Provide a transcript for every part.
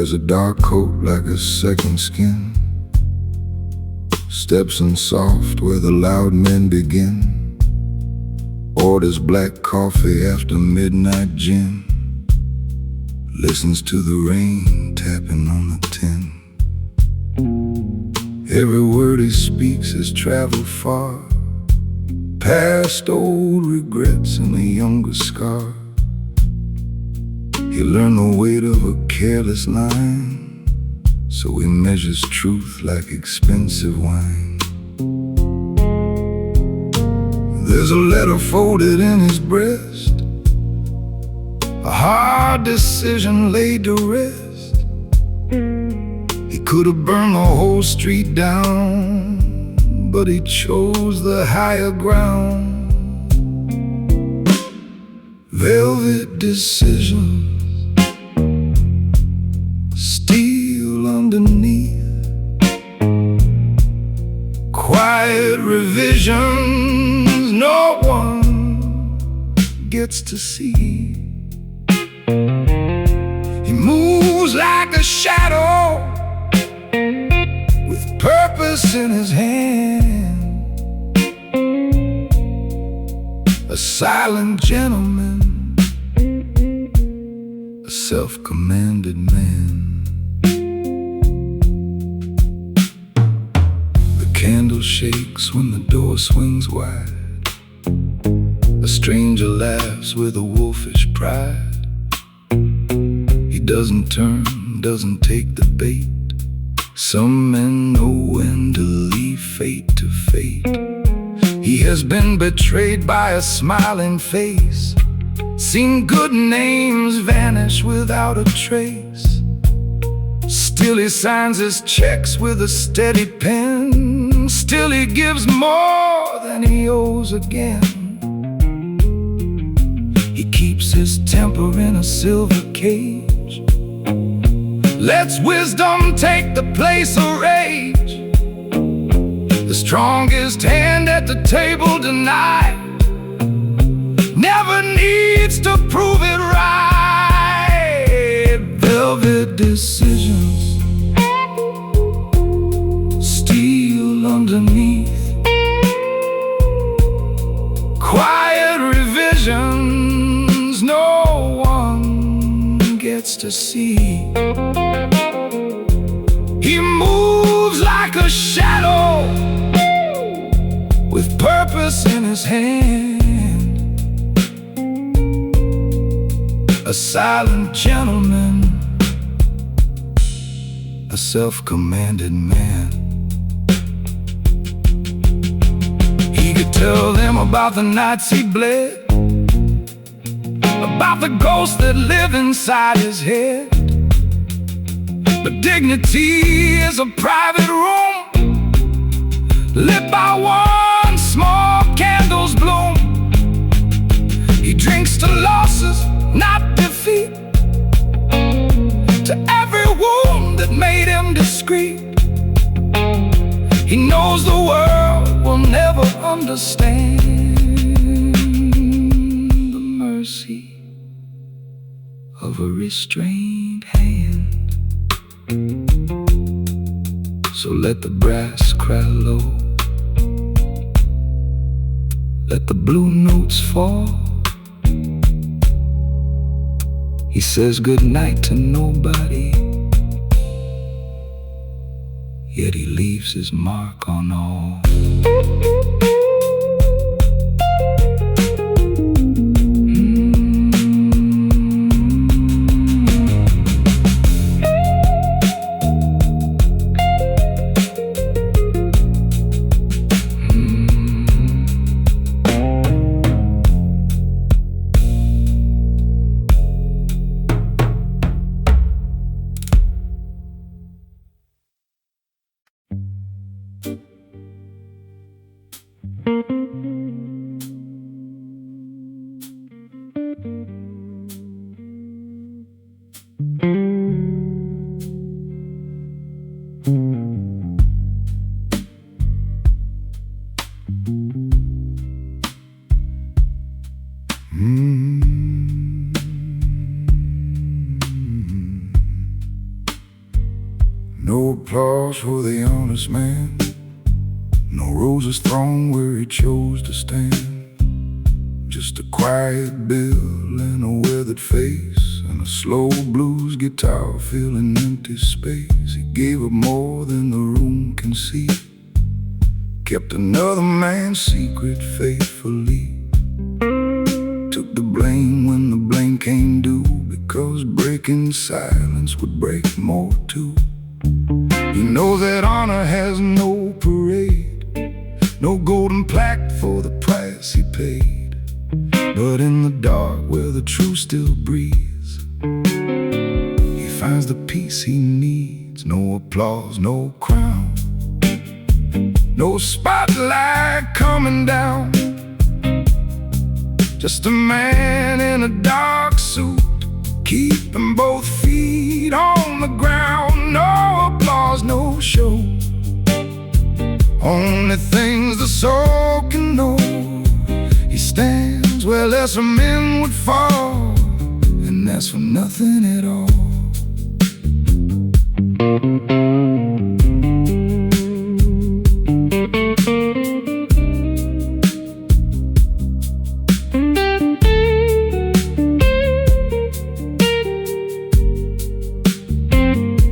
wears a dark coat like a second skin, steps in soft where the loud men begin, orders black coffee after midnight gin, listens to the rain tapping on the tin. Every word he speaks has traveled far, past old regrets and a younger scar. He learned the weight of a careless line, so he measures truth like expensive wine. There's a letter folded in his breast, a hard decision laid to rest. He could have burned the whole street down, but he chose the higher ground. Velvet decisions, steel underneath, quiet revisions no one gets to see. He moves like a shadow with purpose in his hand, a silent gentleman, a self-commanded man. The candle shakes when the door swings wide, a stranger laughs with a wolfish pride. He doesn't turn, doesn't take the bait. Some men know when to leave fate to fate. He has been betrayed by a smiling face, seen good names vanish without a trace. Still he signs his checks with a steady pen, still he gives more than he owes again. He keeps his temper in a silver cage, lets wisdom take the place of rage. The strongest hand at the table tonight never needs to prove it right. Velvet decisions, steel underneath, quiet revisions no one gets to see. He moves like a shadow with purpose in his hand, a silent gentleman, a self-commanded man. He could tell them about the nights he bled, about the ghosts that live inside his head. But dignity is a private room, lit by one small candle's bloom. He drinks to losses, not defeat, to every wound that made him discreet. He knows the world will never understand the mercy of a restrained hand. So let the brass cry low, let the blue notes fall. He says goodnight to nobody, yet he leaves his mark on all. applause for the honest man. No roses thrown where he chose to stand. Just a quiet bill and a weathered face, and a slow blues guitar filling empty space. He gave up more than the room can see, kept another man's secret faithfully. Took the blame when the blame came due, because breaking silence would break more too. You know that honor has no parade, no golden plaque for the price he paid. But in the dark where the truth still breathes, he finds the peace he needs. No applause, no crown, no spotlight coming down. Just a man in a dark suit, keeping both feet on the ground. No applause, no show, only things the soul can know. He stands where lesser men would fall, and that's for nothing at all.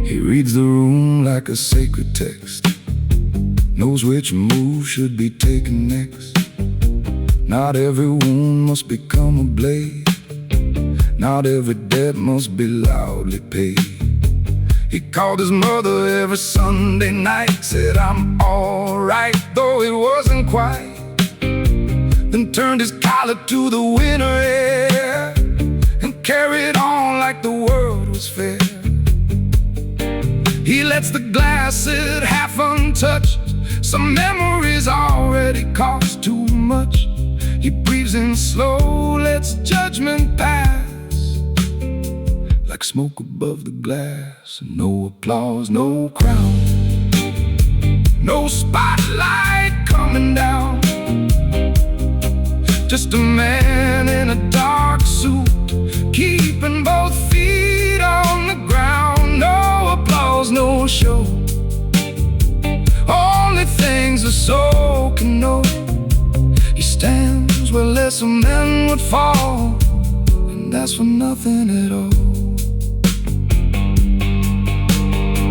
He reads the room like a sacred text, knows which move should be taken next. Not every wound must become a blade, not every debt must be loudly paid. He called his mother every Sunday night, said I'm alright, though it wasn't quite. Then turned his collar to the winter air, and carried on like the world was fair. He lets the glass sit half untouched, some memories already cost too much. He breathes in slow, lets judgment pass, like smoke above the glass. No applause, no crown, no spotlight coming down. Just a man in a dark suit, keeping both feet on the ground. No applause, no show, only things the soul can know. He stands where lesser men would fall, and that's for nothing at all.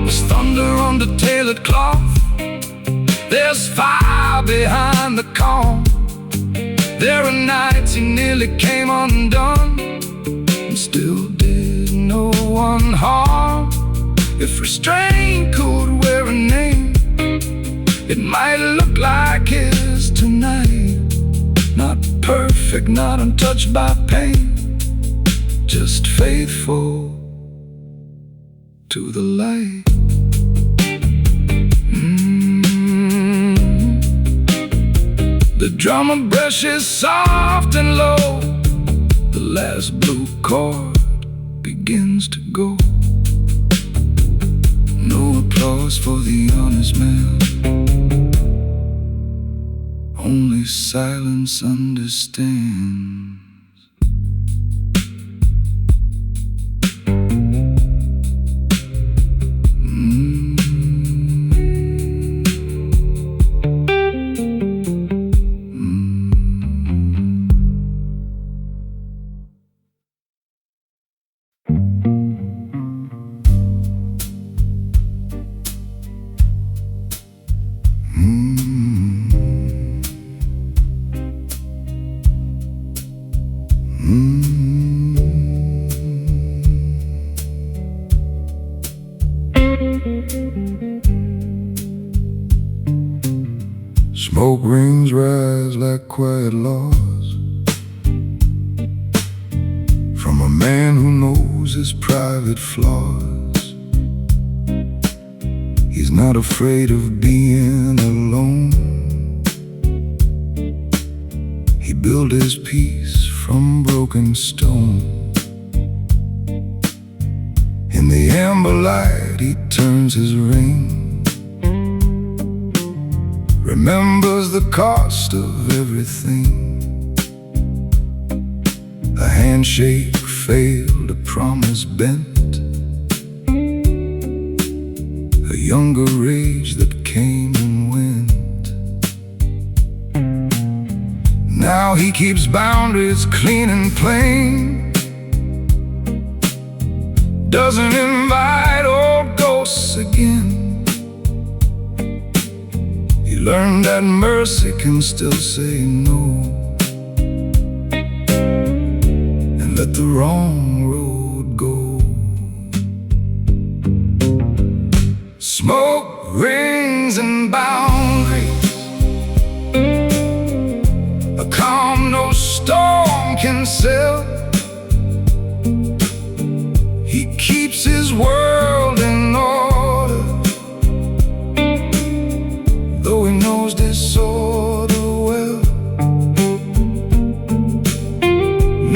There's thunder on the tailored cloth, there's fire behind the calm. There are nights he nearly came undone, and still did no one harm. If restraint could wear a name, it might look like his tonight. Not perfect, not untouched by pain, just faithful to the light. The drummer brushes soft and low, the last blue chord begins to go. No applause for the honest man, only silence understands. Smoke rings rise like quiet laws from a man who knows his private flaws. He's not afraid of being alone. He built his peace from broken stone. In the amber light he turns his ring, remembers the cost of everything. A handshake failed, a promise bent, a younger rage that came and went. Now he keeps boundaries clean and plain, doesn't invite old ghosts again. He learned that mercy can still say no, and let the wrong road go. Smoke rings and boundaries, a calm no storm can sail. He keeps his world in order, though he knows disorder well.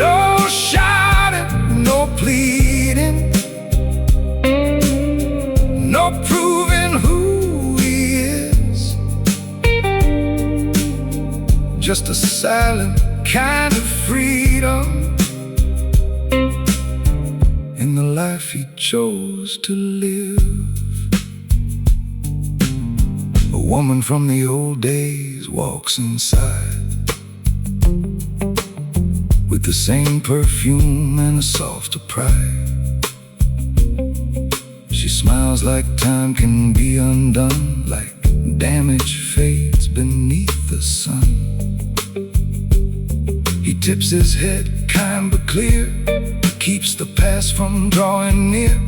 No shouting, no pleading, no proving who he is. Just a silent kind of freedom in the life he chose to live. A woman from the old days walks inside with the same perfume and a softer pride. She smiles like time can be undone, like damage fades beneath the sun. He tips his head kind but clear, keeps the past from drawing near.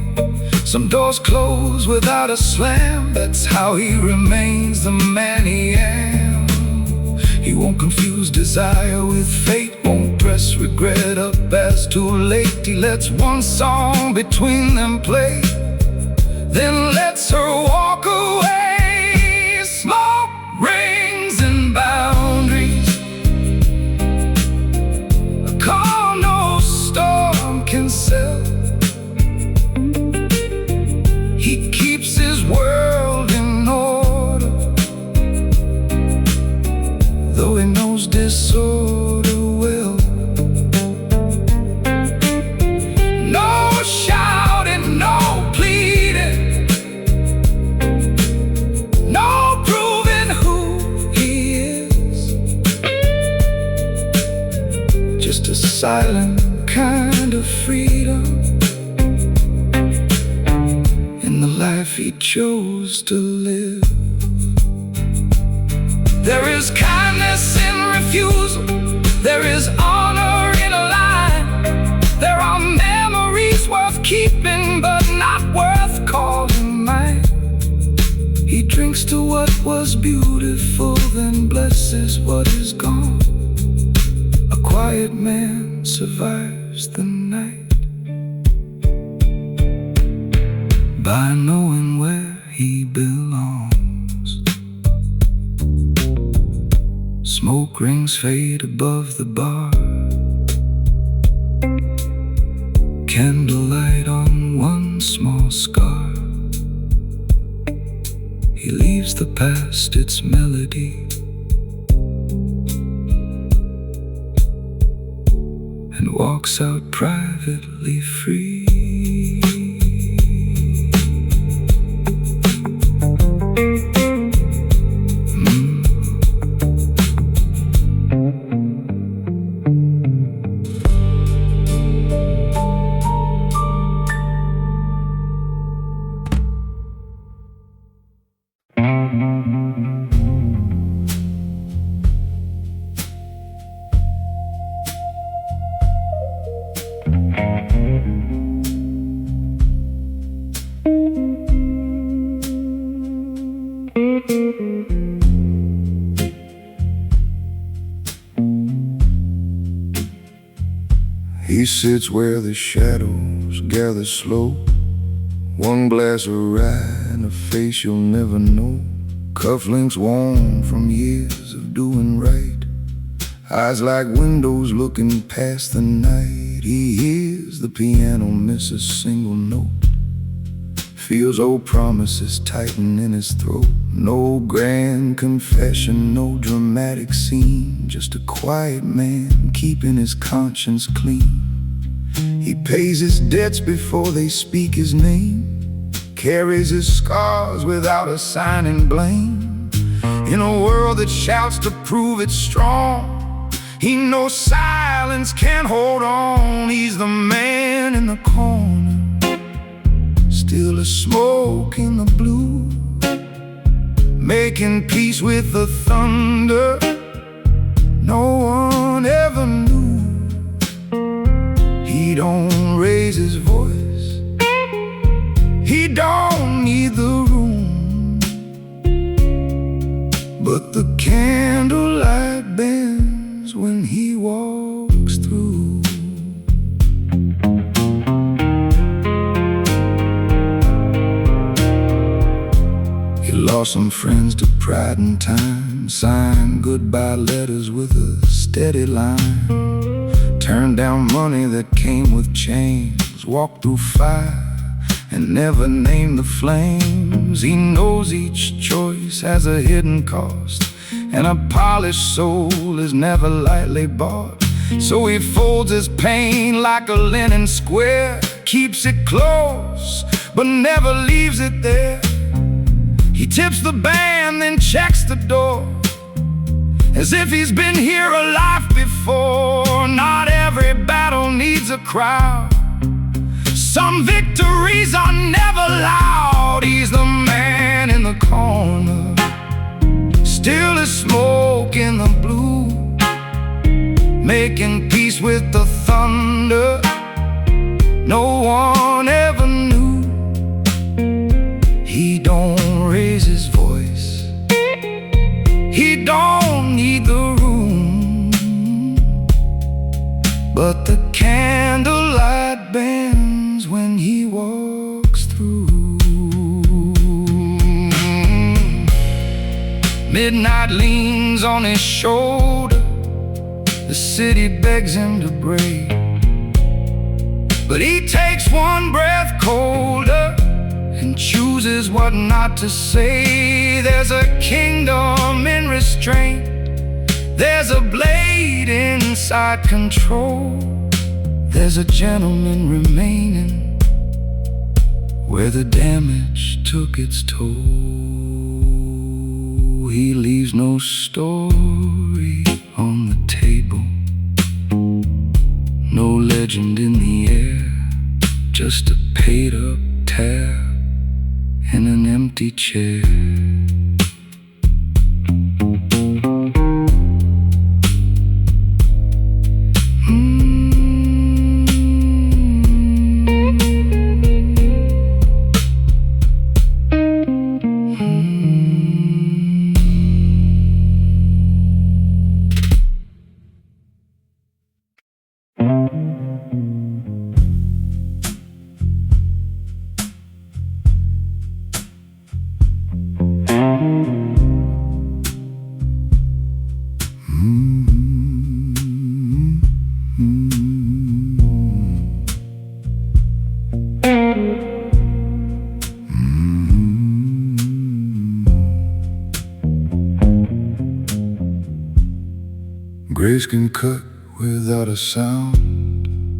Some doors close without a slam, that's how he remains the man he am. He won't confuse desire with fate, won't dress regret up as too late. He lets one song between them play, then lets her walk away. Smoke rings and boundaries, a call no storm can sell. He keeps his world in order, though he knows disorder well. No shouting, no pleading, no proving who he is. Just a silent kind of freedom in the life he chose to live. There is kindness in refusal, there is honor in a lie. There are memories worth keeping but not worth calling mine. He drinks to what was beautiful, then blesses what is gone. A quiet man survives the night by knowing where he belongs. Smoke rings fade above the bar, candlelight on one small scar. He leaves the past its melody and walks out privately free. He sits where the shadows gather slow, one glass of rye and a face you'll never know. Cufflinks worn from years of doing right, eyes like windows looking past the night. He hears the piano miss a single note, feels old promises tighten in his throat. No grand confession, no dramatic scene, just a quiet man keeping his conscience clean. He pays his debts before they speak his name, carries his scars without a sign and blame. In a world that shouts to prove it's strong, he knows silence can't hold on. He's the man in the corner, still a smoke in the blue, making peace with the thunder no one ever knew. He don't raise his voice, he don't need the room, but the candlelight bends when he walks through. He lost some friends to pride and time, signed goodbye letters with a steady line, turned down money that came with chains, walked through fire and never named the flames. He knows each choice has a hidden cost, and a polished soul is never lightly bought. So he folds his pain like a linen square, keeps it close but never leaves it there. He tips the band, then checks the door, as if he's been here a life before. Not every battle needs a crowd, some victories are never loud. He's the man in the corner, still a smoke in the blue, making peace with the thunder no one ever knew. He don't raise his voice, he don't need the room, but the candlelight bends when he walks through. Midnight leans on his shoulder, the city begs him to break, but he takes one breath colder and chooses what not to say. There's a kingdom in restraint, there's a blade inside control, there's a gentleman remaining where the damage took its toll. He leaves no story on the table, no legend in the air, just a paid-up tab in an empty chair. Grace can cut without a sound,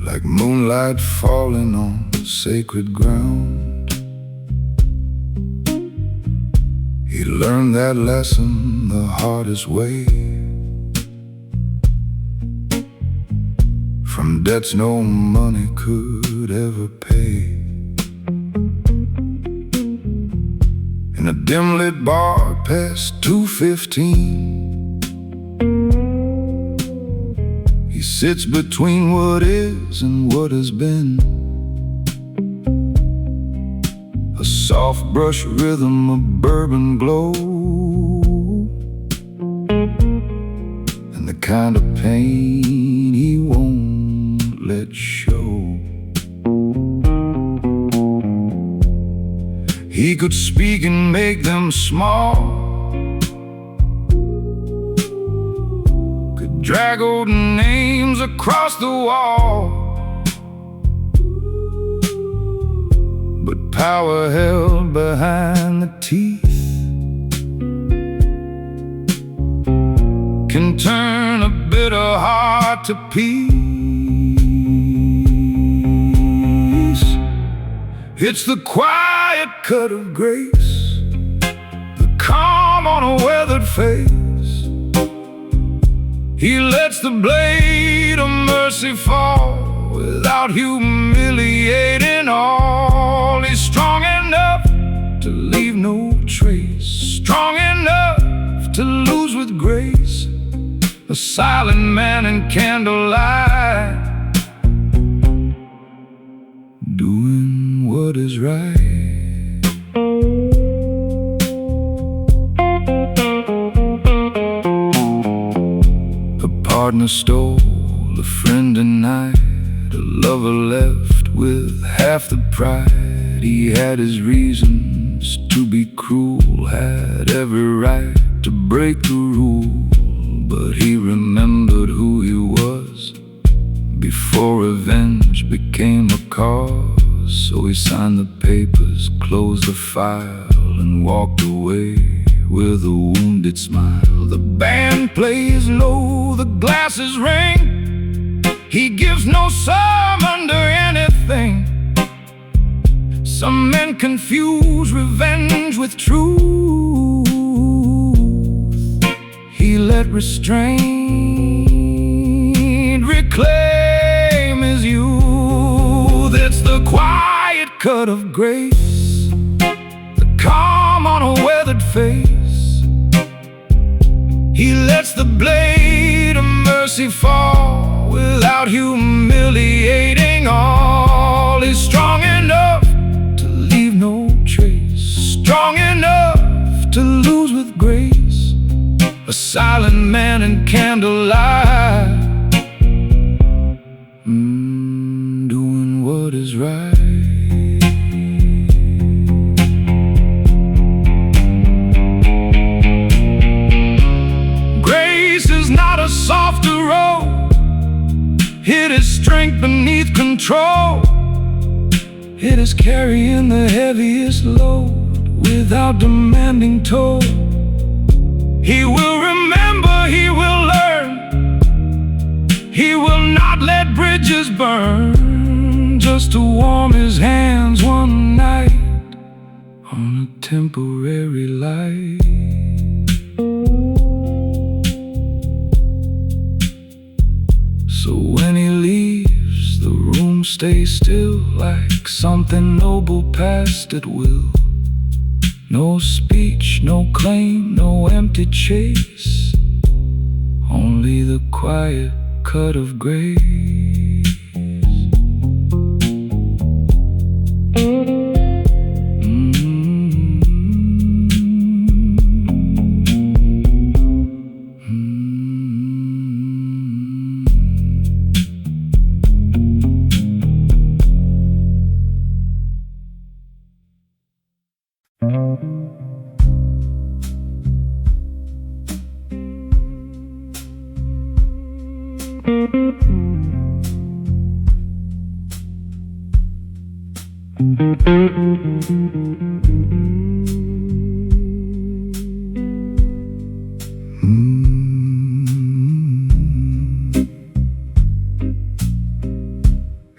like moonlight falling on sacred ground. He learned that lesson the hardest way, from debts no money could ever pay. In a dim-lit bar past 2:15, he sits between what is and what has been. A soft brush rhythm of bourbon glow, and the kind of pain he won't let show. He could speak and make them small, could drag old names across the wall, but power held behind the teeth can turn a bitter heart to peace. It's the quiet cut of grace, the calm on a weathered face. He lets the blade of mercy fall without humiliating all. He's strong enough to leave no trace, strong enough to lose with grace. A silent man in candlelight, doing what is right. A partner stole, a friend denied, a lover left with half the pride. He had his reasons to be cruel, had every right to break the rule. But he remembered who he was before revenge became a cause. So he signed the papers, closed the file, and walked away with a wounded smile. The band plays low, the glasses ring. He gives no sermon to anything. Some men confuse revenge with truth. He let restraint reclaim his youth. It's the quiet cut of grace, the calm on a weathered face. He lets the blade of mercy fall without humiliating all. He's strong enough to leave no trace, strong enough to lose with grace. A silent man in candlelight, doing what is right. Grace is not a softer road. It is strength beneath control. It is carrying the heaviest load without demanding toll. He will remember, he will learn. He will not let bridges burn, just to warm his hands one night on a temporary light. So when he leaves, the room stays still, like something noble passed at will. No speech, no claim, no empty chase, only the quiet cut of grace.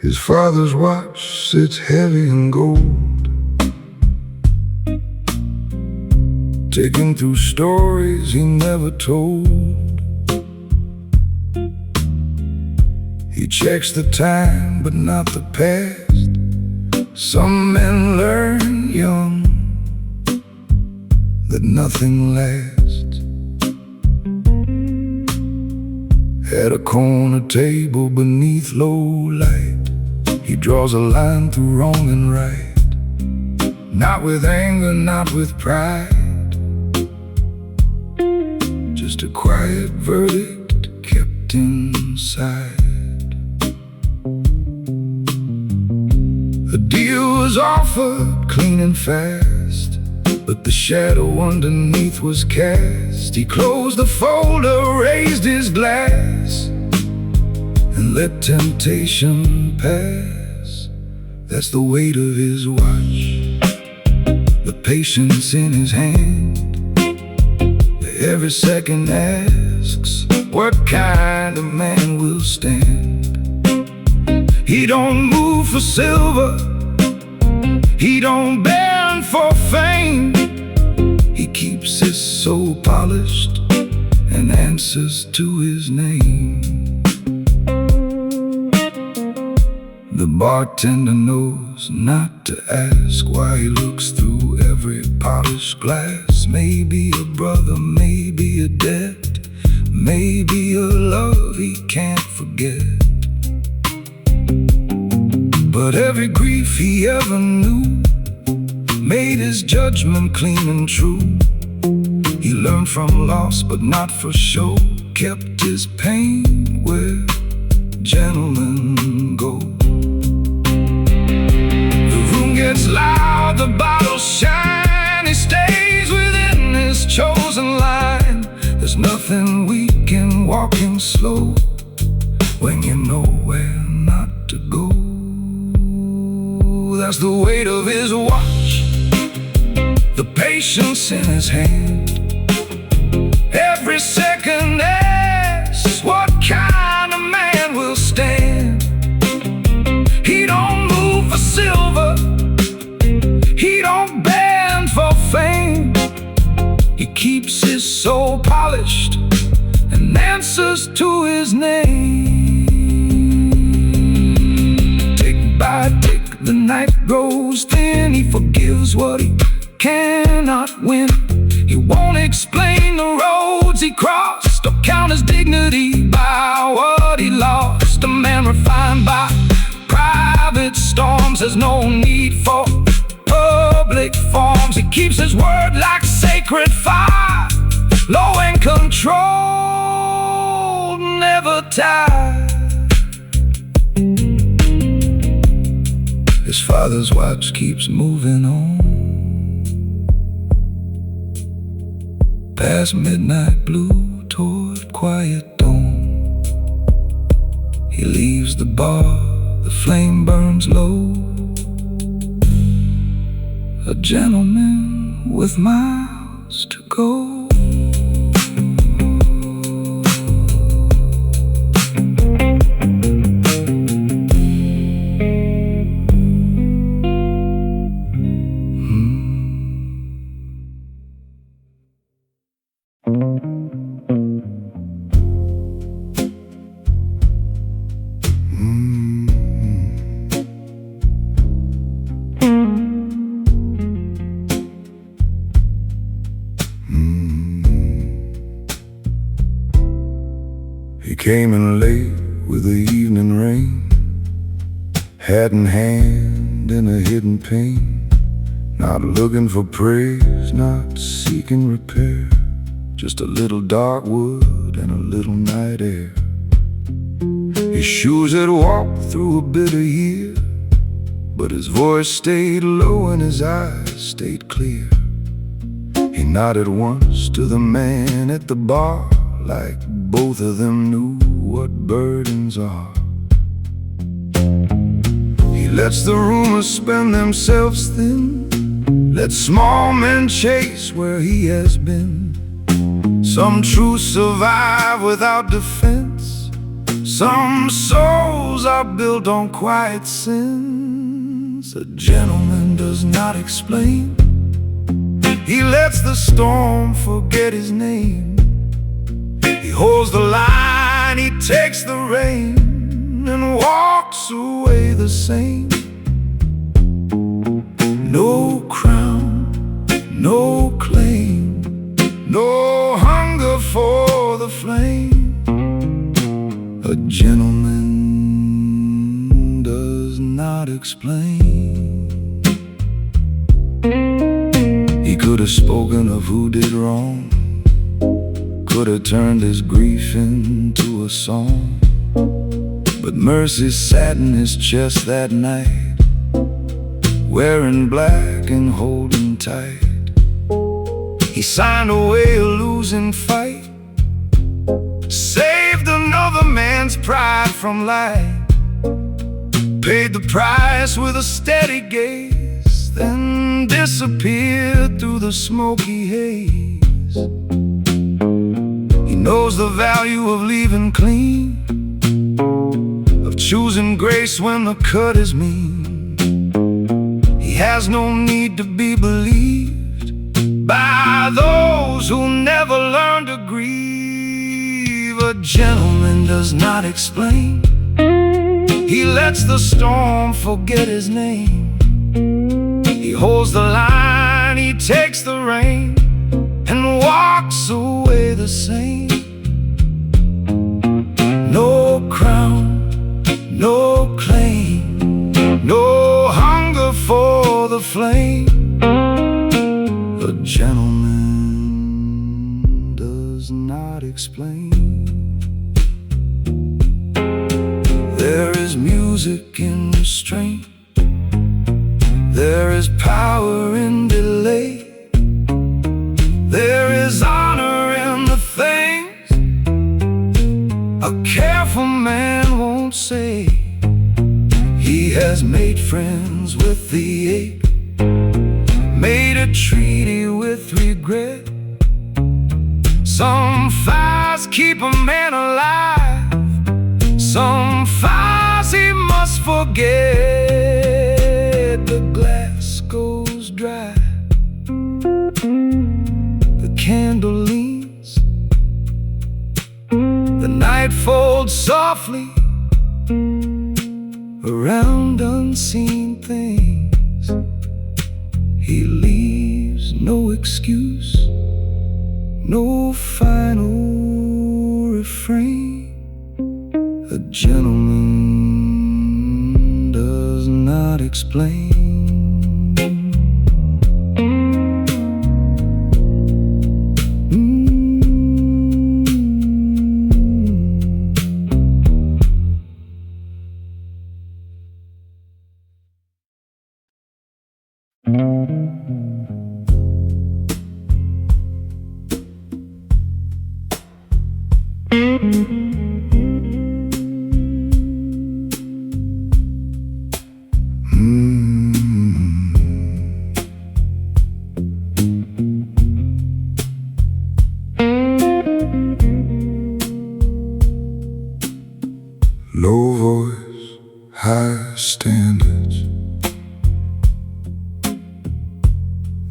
His father's watch sits heavy in gold, taking through stories he never told. He checks the time, but not the past. Some men learn young that nothing lasts. At a corner table beneath low light, he draws a line through wrong and right. Not with anger, not with pride, just a quiet verdict kept inside. A deal was offered, clean and fast, but the shadow underneath was cast. He closed the folder, raised his glass, and let temptation pass. That's the weight of his watch, the patience in his hand. Every second asks, what kind of man will stand? He don't move for silver, He don't bend for fame. He keeps his soul polished and answers to his name. The bartender knows not to ask why he looks through every polished glass. Maybe a brother, maybe a debt, maybe a love he can't forget. But every grief he ever knew made his judgment clean and true. He learned from loss, but not for show. Kept his pain where gentlemen go. The room gets loud, the bottles shine. He stays within his chosen line. There's nothing weak in walking slow when you know where not to go. That's the weight of his watch, the patience in his hand. Every second asks what kind of man will stand. He don't move for silver, he don't bend for fame. He keeps his soul polished and answers to his name. Tick by tick, the night grows thin. He forgives what he cannot win. He won't explain the roads he crossed or count his dignity by what he lost. A man refined by private storms has no need for public forms. He keeps his word like sacred fire, low and controlled, never tired. His father's watch keeps moving on, past midnight blue toward quiet dawn. He leaves the bar, the flame burns low. A gentleman with miles to go. He came in late with the evening rain, hat in hand in a hidden pain. Not looking for praise, not seeking repair, just a little dark wood and a little night air. His shoes had walked through a bitter year, but his voice stayed low and his eyes stayed clear. He nodded once to the man at the bar, like both of them knew what burdens are. He lets the rumors spin themselves thin, let small men chase where he has been. Some truths survive without defense, some souls are built on quiet sins. A gentleman does not explain, he lets the storm forget his name. He holds the line, he takes the rein, and walks away the same. No crown, no claim, no hunger for the flame. A gentleman does not explain. He could have spoken of who did wrong, could have turned his grief into a song, but mercy sat in his chest that night, wearing black and holding tight. He signed away a losing fight, saved another man's pride from life, paid the price with a steady gaze, then disappeared through the smoky haze. He knows the value of leaving clean, of choosing grace when the cut is mean. He has no need to be believed by those who never learn to grieve. A gentleman does not explain. He lets the storm forget his name. He holds the line, he takes the rein, and walks away the same. No crown, no claim, no hunger for the flame. A gentleman does not explain. There is music in restraint. There is power in delay. There is honor in the things a careful man won't say. He has made friends with the ape, made a treaty with regret. Some fires keep a man alive, some fires he must forget. The glass goes dry, the candle leans, the night folds softly around unseen things. He leaves no excuse, no final refrain. A gentleman does not explain. Low voice, high standards,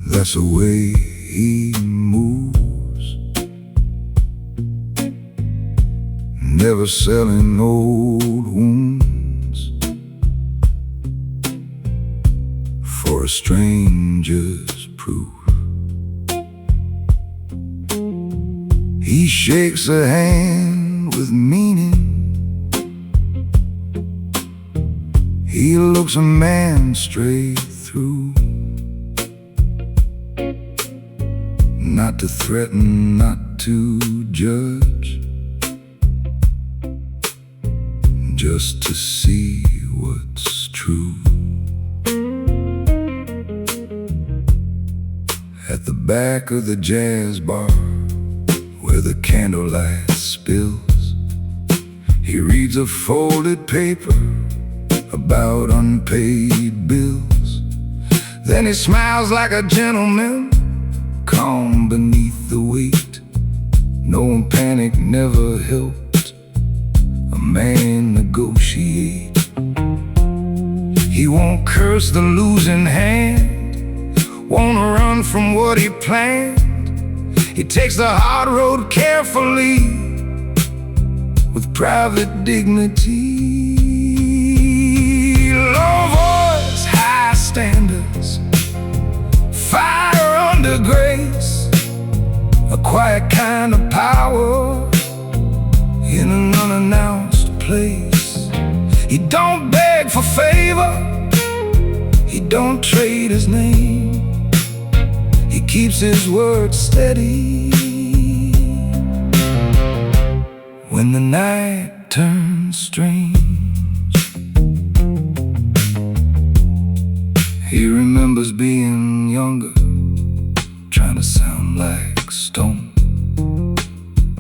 that's the way he moves. Never selling old wounds for a stranger's proof. He shakes a hand with meaning. He looks a man straight through. Not to threaten, not to judge, just to see what's true. At the back of the jazz bar, where the candlelight spills, he reads a folded paper about unpaid bills. Then he smiles like a gentleman, calm beneath the weight. Knowing panic never helped a man negotiate. He won't curse the losing hand, won't run from what he planned. He takes the hard road carefully, with private dignity. Low voice, high standards, fire under grace, a quiet kind of power in an unannounced place. He don't beg for favor, he don't trade his name, he keeps his word steady. When the night turns strange, he remembers being younger, trying to sound like stone,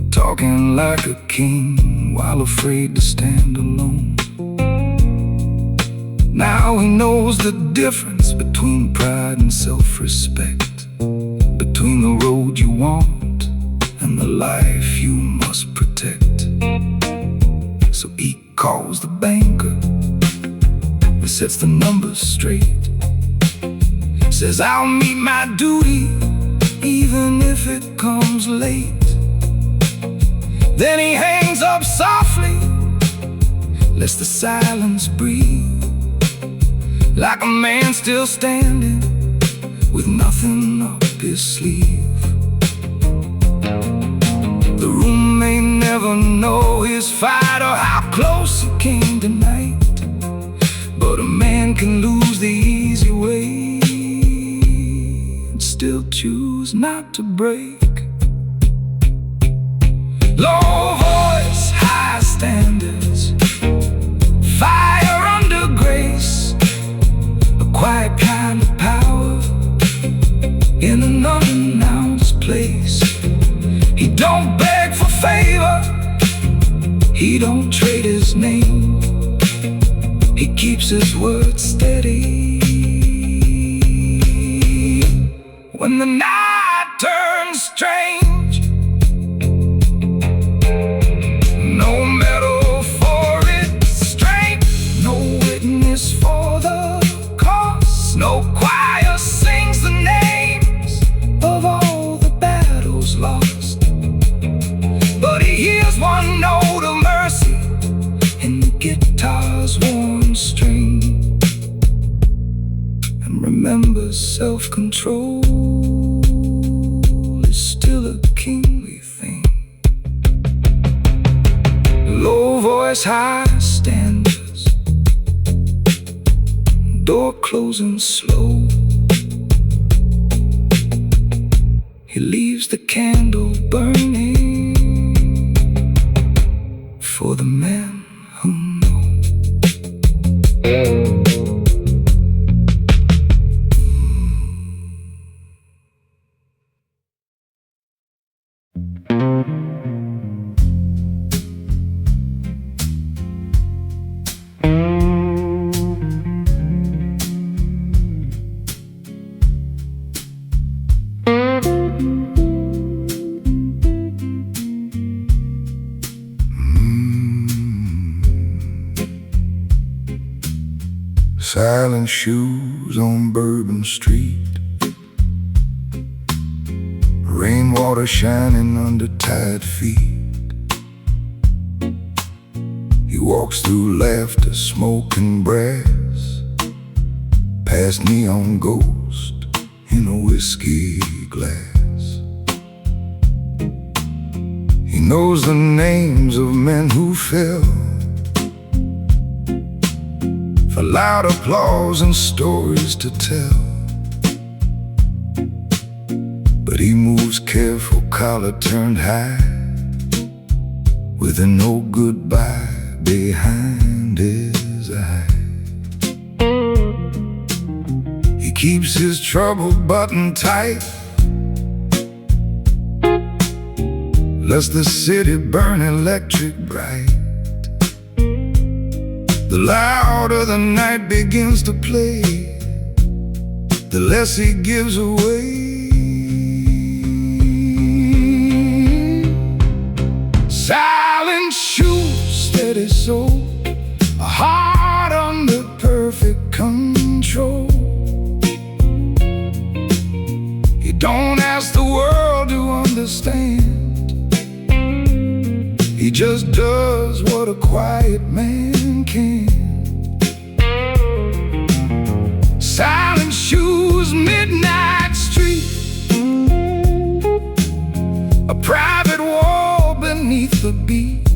talking like a king while afraid to stand alone. Now he knows the difference between pride and self-respect, between the road you want and the life you must protect. So he calls the banker, he sets the numbers straight. Says I'll meet my duty even if it comes late. Then he hangs up softly, lets the silence breathe, like a man still standing with nothing up his sleeve. The room may never know his fight or how close he came tonight, but a man can lose the easy way and still choose not to break. Low voice, high standards, fire under grace, a quiet kind of power in an unannounced place. He don't beg for favor, he don't trade his name, he keeps his word steady. When the night turns strange, no medal for its strength, no witness for the cause, no choir sings the names of all the battles lost, but he hears one note of mercy in the guitar's warm string, and remembers self-control is still a kingly thing. Low voice, high standards, door closing slow. He leaves the candle burning for the men who know. Silent shoes on Bourbon Street, rainwater shining under tired feet. He walks through laughter, smoke and brass, past neon ghost in a whiskey glass. He knows the names of men who fell for loud applause and stories to tell, but he moves careful, collar turned high, with a no goodbye behind his eye. He keeps his trouble buttoned tight, lets the city burn electric bright. The louder the night begins to play, the less he gives away. Silent shoes, steady soul, a heart under perfect control. He don't ask the world to understand, he just does what a quiet man can. Silent shoes, midnight street, a private wall beneath the beat.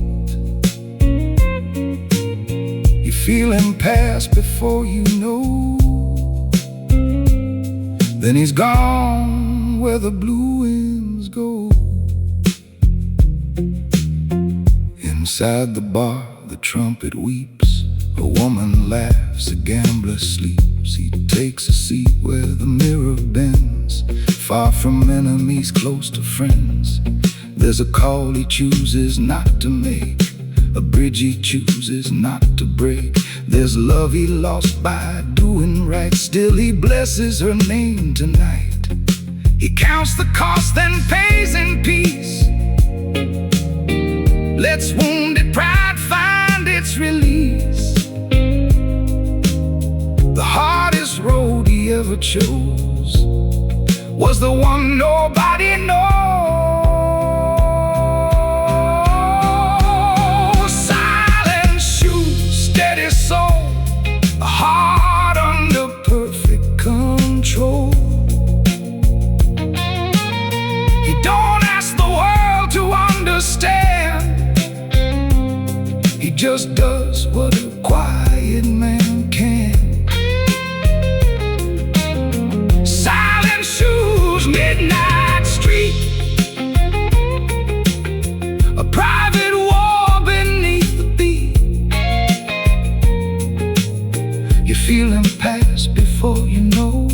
You feel him pass before you know, then he's gone where the blue winds go. Inside the bar, the trumpet weeps, a woman laughs, a gambler sleeps. He takes a seat where the mirror bends, far from enemies, close to friends. There's a call he chooses not to make, a bridge he chooses not to break. There's love he lost by doing right, still he blesses her name tonight. He counts the cost, then pays in peace, lets wounded pride find its release. The hardest road he ever chose, was the one nobody knows. Silent shoes, steady soul, a heart under perfect control. He don't ask the world to understand, he just does what a quiet man can. Silent shoes, midnight street, a private war beneath the beat. You feel him pass before you know,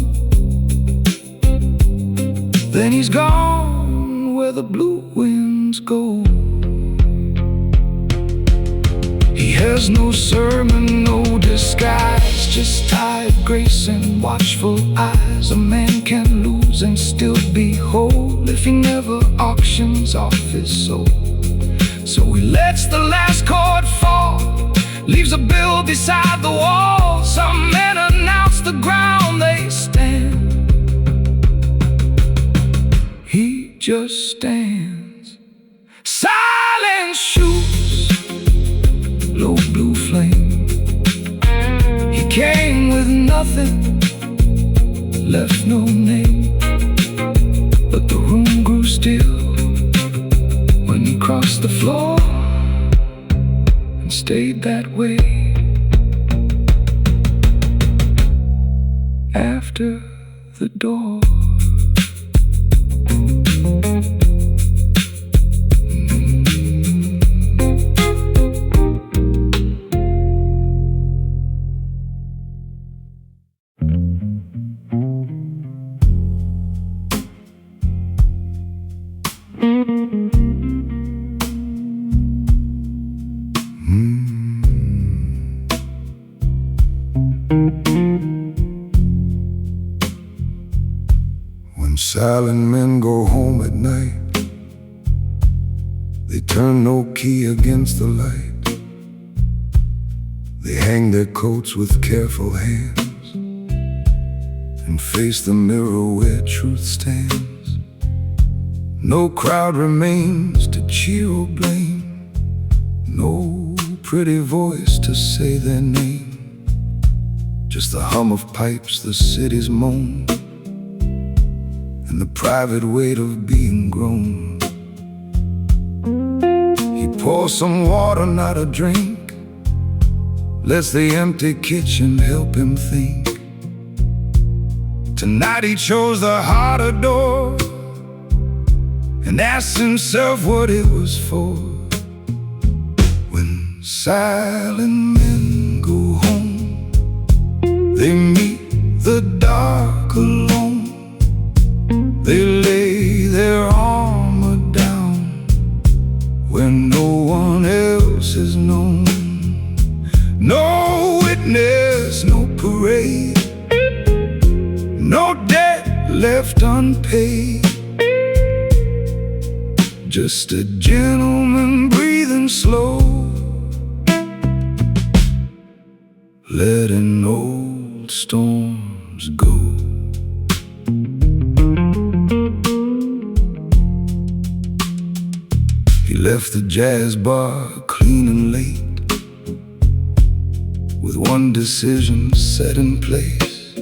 then he's gone where the blue winds go. He has no sermon, no disguise, just tired grace and watchful eyes. A man can lose and still be whole if he never auctions off his soul. So he lets the last chord fall, leaves a bill beside the wall. Some men announce the ground they stand, he just stands. Silent shoes, low blue flame. He came with nothing, left no name, but the room grew still when he crossed the floor and stayed that way. After the door, when silent men go home at night, they turn no key against the light. They hang their coats with careful hands and face the mirror where truth stands. No crowd remains to cheer or blame, no pretty voice to say their name. Just the hum of pipes, the city's moan, and the private weight of being grown. He pours some water, not a drink, lets the empty kitchen help him think. Tonight he chose the harder door and asked himself what it was for. When silent men go home, they meet the dark alone. They lay their armor down where no one else is known. No witness, no parade, no debt left unpaid. Just a gentleman breathing slow, letting old storms go. He left the jazz bar clean and late, with one decision set in place.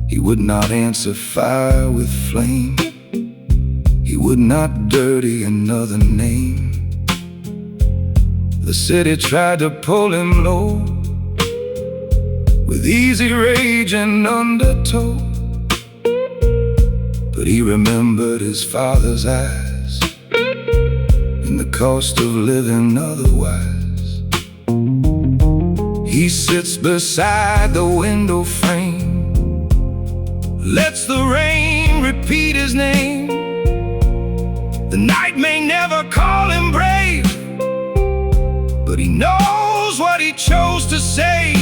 He would not answer fire with flame, he would not dirty another name. The city tried to pull him low with easy rage and undertow, but he remembered his father's eyes and the cost of living otherwise. He sits beside the window frame, lets the rain repeat his name. The night may never call him brave, but he knows what he chose to say.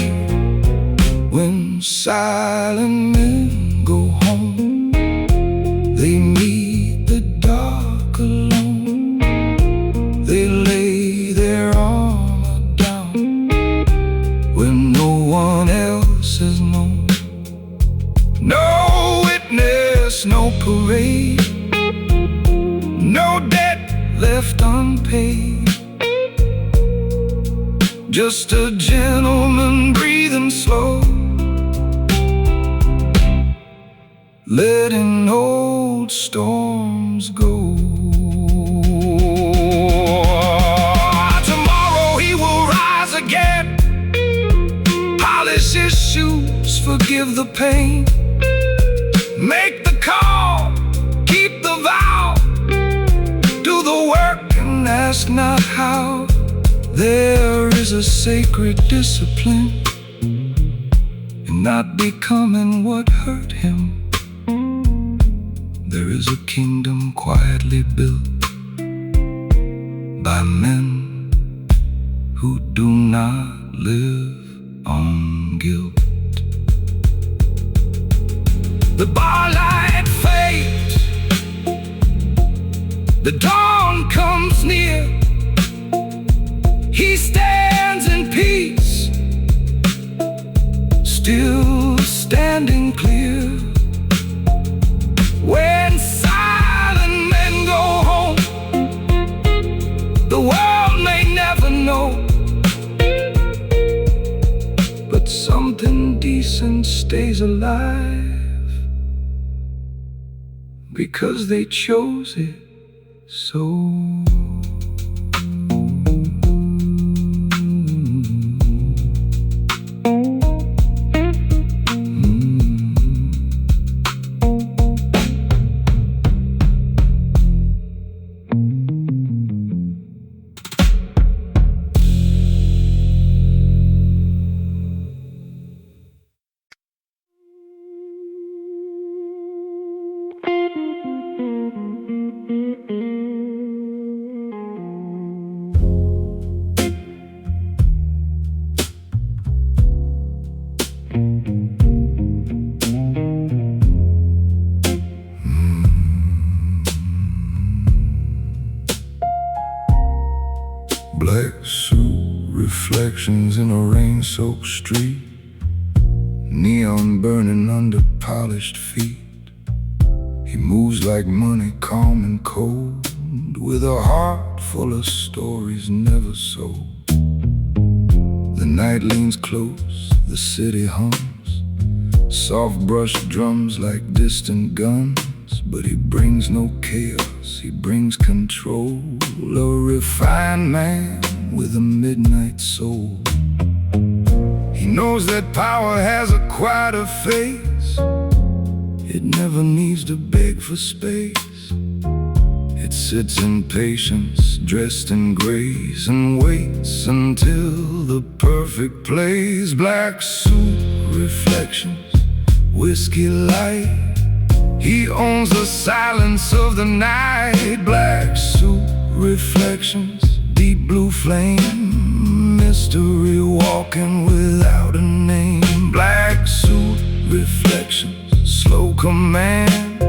When silent men go home, they meet the dark alone. They lay their armor down when no one else is known. No witness, no paid. Just a gentleman breathing slow, letting old storms go. Tomorrow he will rise again, polish his shoes, forgive the pain, make the call, keep the vow, do the work and ask not how. There is a sacred discipline in not becoming what hurt him. There is a kingdom quietly built by men who do not live on guilt. The bar light fades, the dawn comes near. He stands in peace, still standing clear. When silent men go home, the world may never know, but something decent stays alive because they chose it so. Black suit, reflections in a rain-soaked street, neon burning under polished feet. He moves like money, calm and cold, with a heart full of stories never sold. The night leans close, the city hums, soft brush drums like distant guns. But he brings no chaos, he brings control, a refined man with a midnight soul. He knows that power has a quieter face, it never needs to beg for space. It sits in patience, dressed in grace, and waits until the perfect place. Black suit, reflections, whiskey light, he owns the silence of the night. Black suit, reflections, deep blue flame, mystery walking without a name. Black suit, reflections, slow command,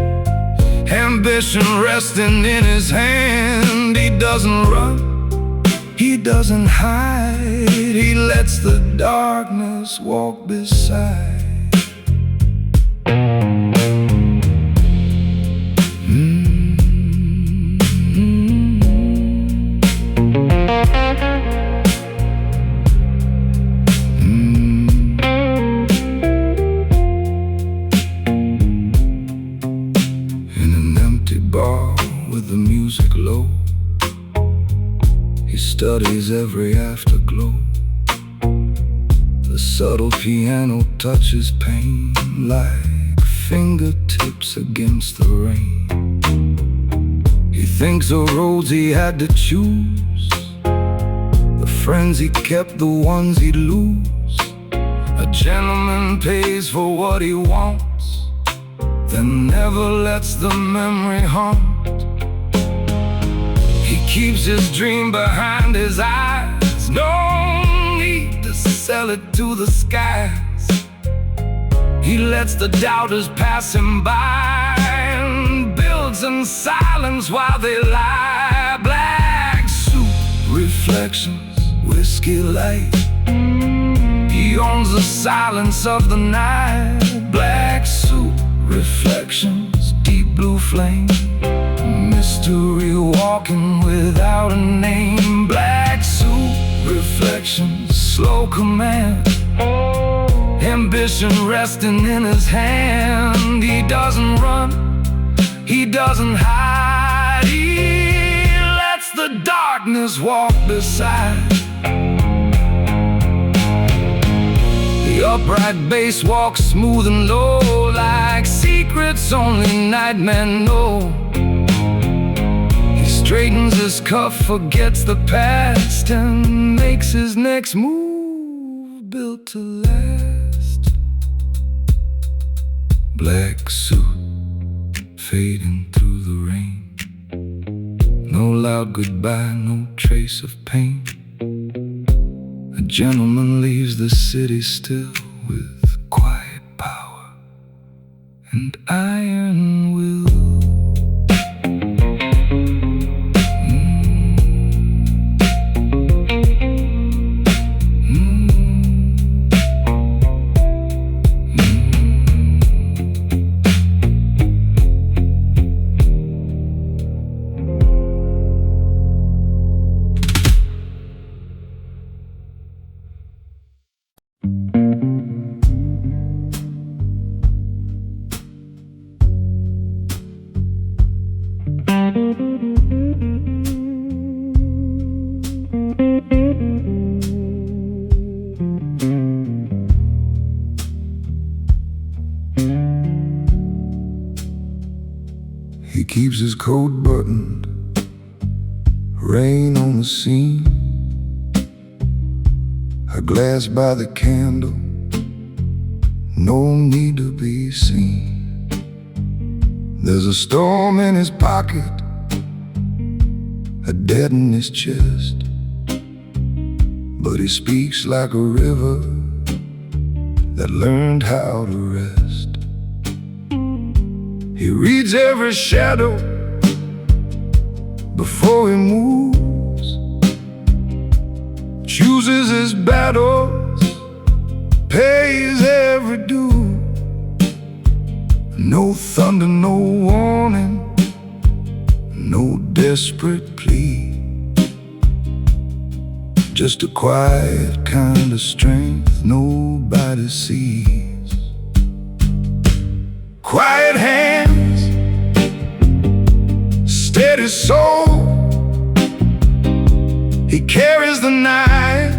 ambition resting in his hand. He doesn't run, he doesn't hide, he lets the darkness walk beside. Bar with the music low, he studies every afterglow. The subtle piano touches pain like fingertips against the rain. He thinks of roads he had to choose, the friends he kept, the ones he'd lose. A gentleman pays for what he wants, then never lets the memory haunt. He keeps his dream behind his eyes, no need to sell it to the skies. He lets the doubters pass him by and builds in silence while they lie. Black suit, reflections, whiskey light, he owns the silence of the night. Black suit, reflections, deep blue flame, mystery, walking without a name. Black suit, reflections, slow command, ambition resting in his hand. He doesn't run, he doesn't hide, he lets the darkness walk beside. The upright bass walks smooth and low, like secrets only nightmen know. He straightens his cuff, forgets the past, and makes his next move built to last. Black suit, fading through the rain. No loud goodbye, no trace of pain. A gentleman leaves the city still, with quiet power and iron will. He keeps his coat buttoned, rain on the scene, a glass by the candle, no need to be seen. There's a storm in his pocket, a debt in his chest, but he speaks like a river that learned how to rest. He reads every shadow before he moves, chooses his battles, pays every due. No thunder, no warning, no desperate plea, just a quiet kind of strength nobody sees. Quiet hands, steady soul. He carries the night,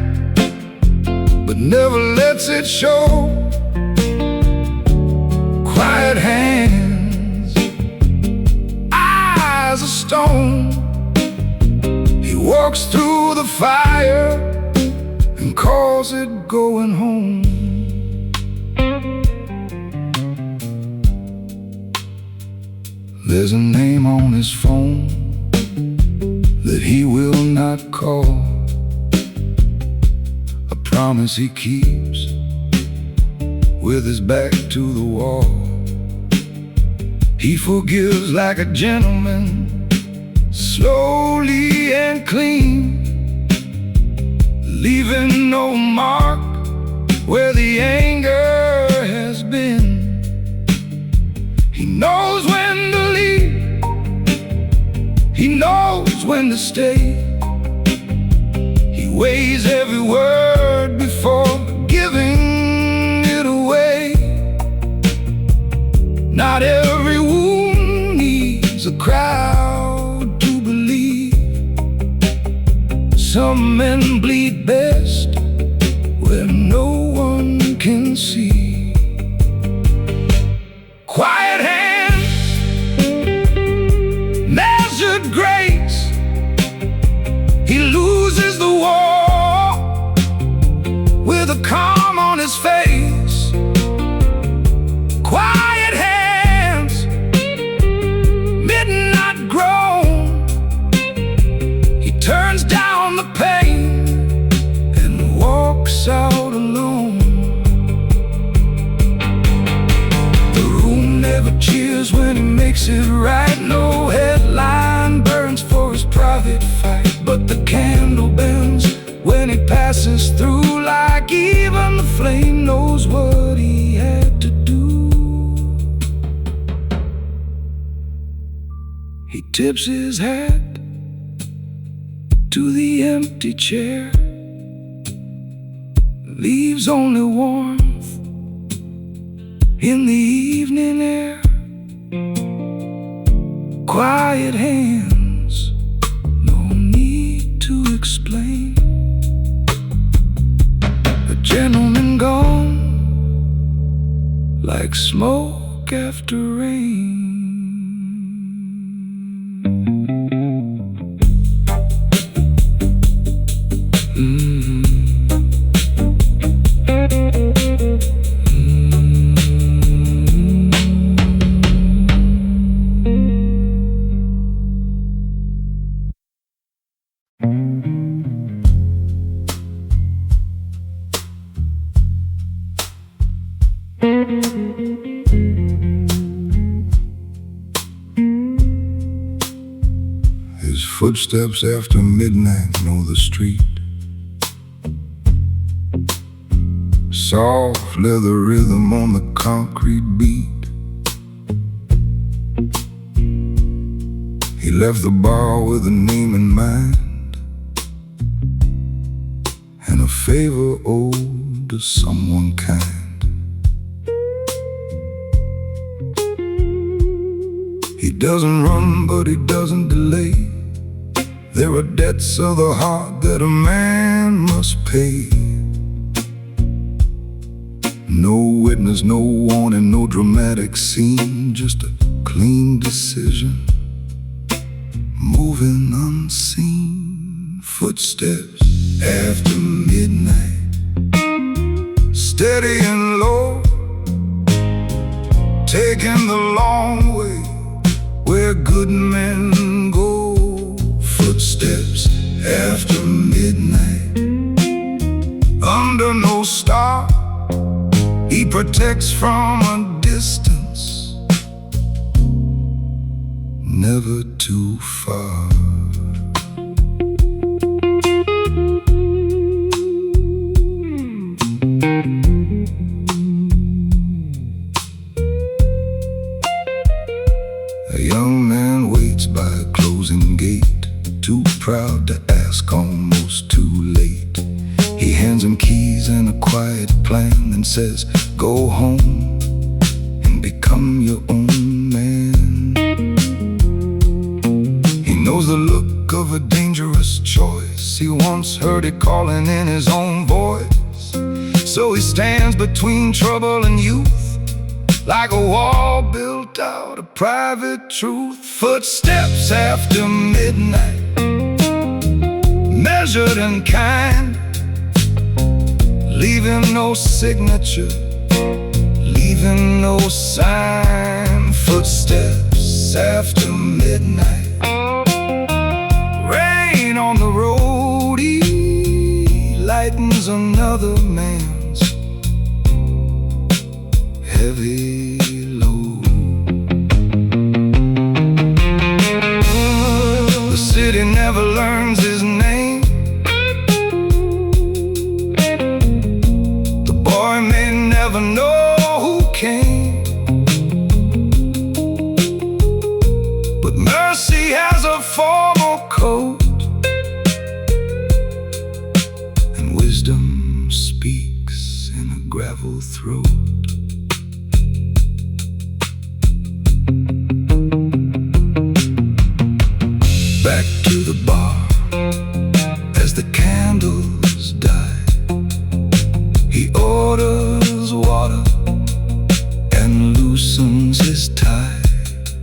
but never lets it show. Quiet hands, eyes of stone. He walks through the fire and calls it going home. There's a name on his phone that he will not call, a promise he keeps with his back to the wall. He forgives like a gentleman, slowly and clean, leaving no mark where the anger has been. He knows when to leave, he knows when to stay. He weighs every word before giving it away. Not every wound needs a crowd to believe. Some men bleed best where no one can see. Quiet hands, measured grace. He loses the war with a calm on his face. Quiet hands, midnight groan. He turns down the pain and walks out alone. Cheers when he makes it right. No headline burns for his private fight, but the candle bends when he passes through, like even the flame knows what he had to do. He tips his hat to the empty chair, leaves only warmth in the evening air. Quiet hands, no need to explain. A gentleman gone like smoke after rain. His footsteps after midnight know the street. Soft leather rhythm on the concrete beat. He left the bar with a name in mind and a favor owed to someone kind. He doesn't run, but he doesn't delay. There are debts of the heart that a man must pay. No witness, no warning, no dramatic scene, just a clean decision, moving unseen. Footsteps after midnight, steady and low, taking the long way where good men go. Footsteps after midnight, under no star, he protects from a distance, never too far. A young man waits by a closing gate, too proud to ask, almost too late. He hands him keys and a quiet plan, and says, go home and become your own man. He knows the look of a dangerous choice. He once heard it calling in his own voice. So he stands between trouble and youth, like a wall built out of private truth. Footsteps after midnight, measured and kind, leaving no signature, leaving no sign. Footsteps after midnight, rain on the road, he lightens another man's heavy load. The city never learns his name. The boy may never know who came, but mercy has a formal code, and wisdom speaks in a gravel throat. Back to the bar as the candles die. He orders water and loosens his tie.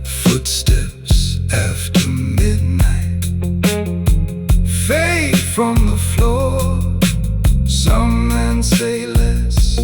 Footsteps after midnight fade from the floor. Some men say less,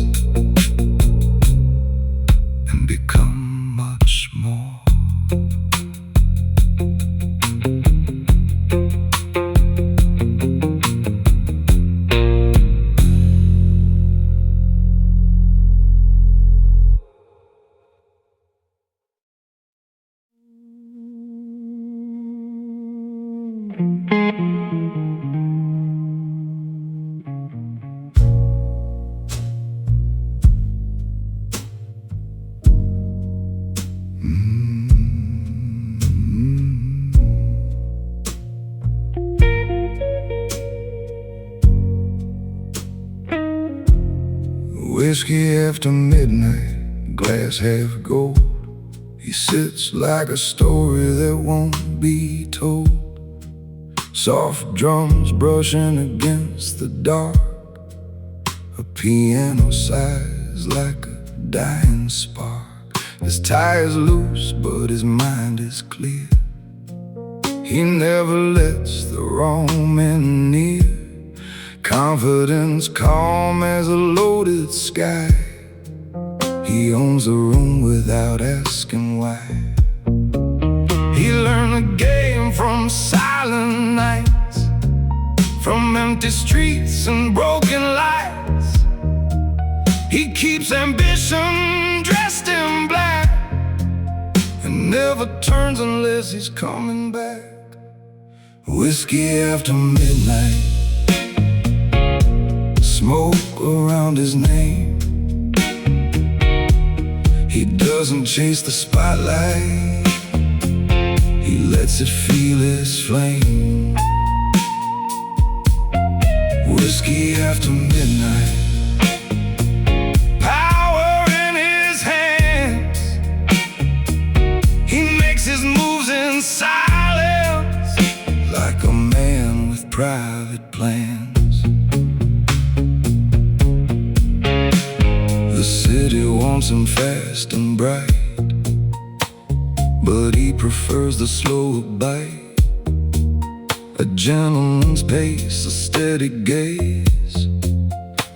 Whiskey after midnight, glass half gold. He sits like a story that won't be told. Soft drums brushing against the dark. A piano sighs like a dying spark. His tie is loose, but his mind is clear. He never lets the wrong men near. Confidence calm as a loaded sky. He owns the room without asking why. He learned the game from silent nights, from empty streets and broken lights. He keeps ambition dressed in black, and never turns unless he's coming back. Whiskey after midnight, smoke around his name. He doesn't chase the spotlight, he lets it feel his flame. Whiskey after midnight, power in his hands. He makes his moves in silence, like a man with private plans. The city wants him fast and bright, but he prefers the slower bite. A gentleman's pace, a steady gaze,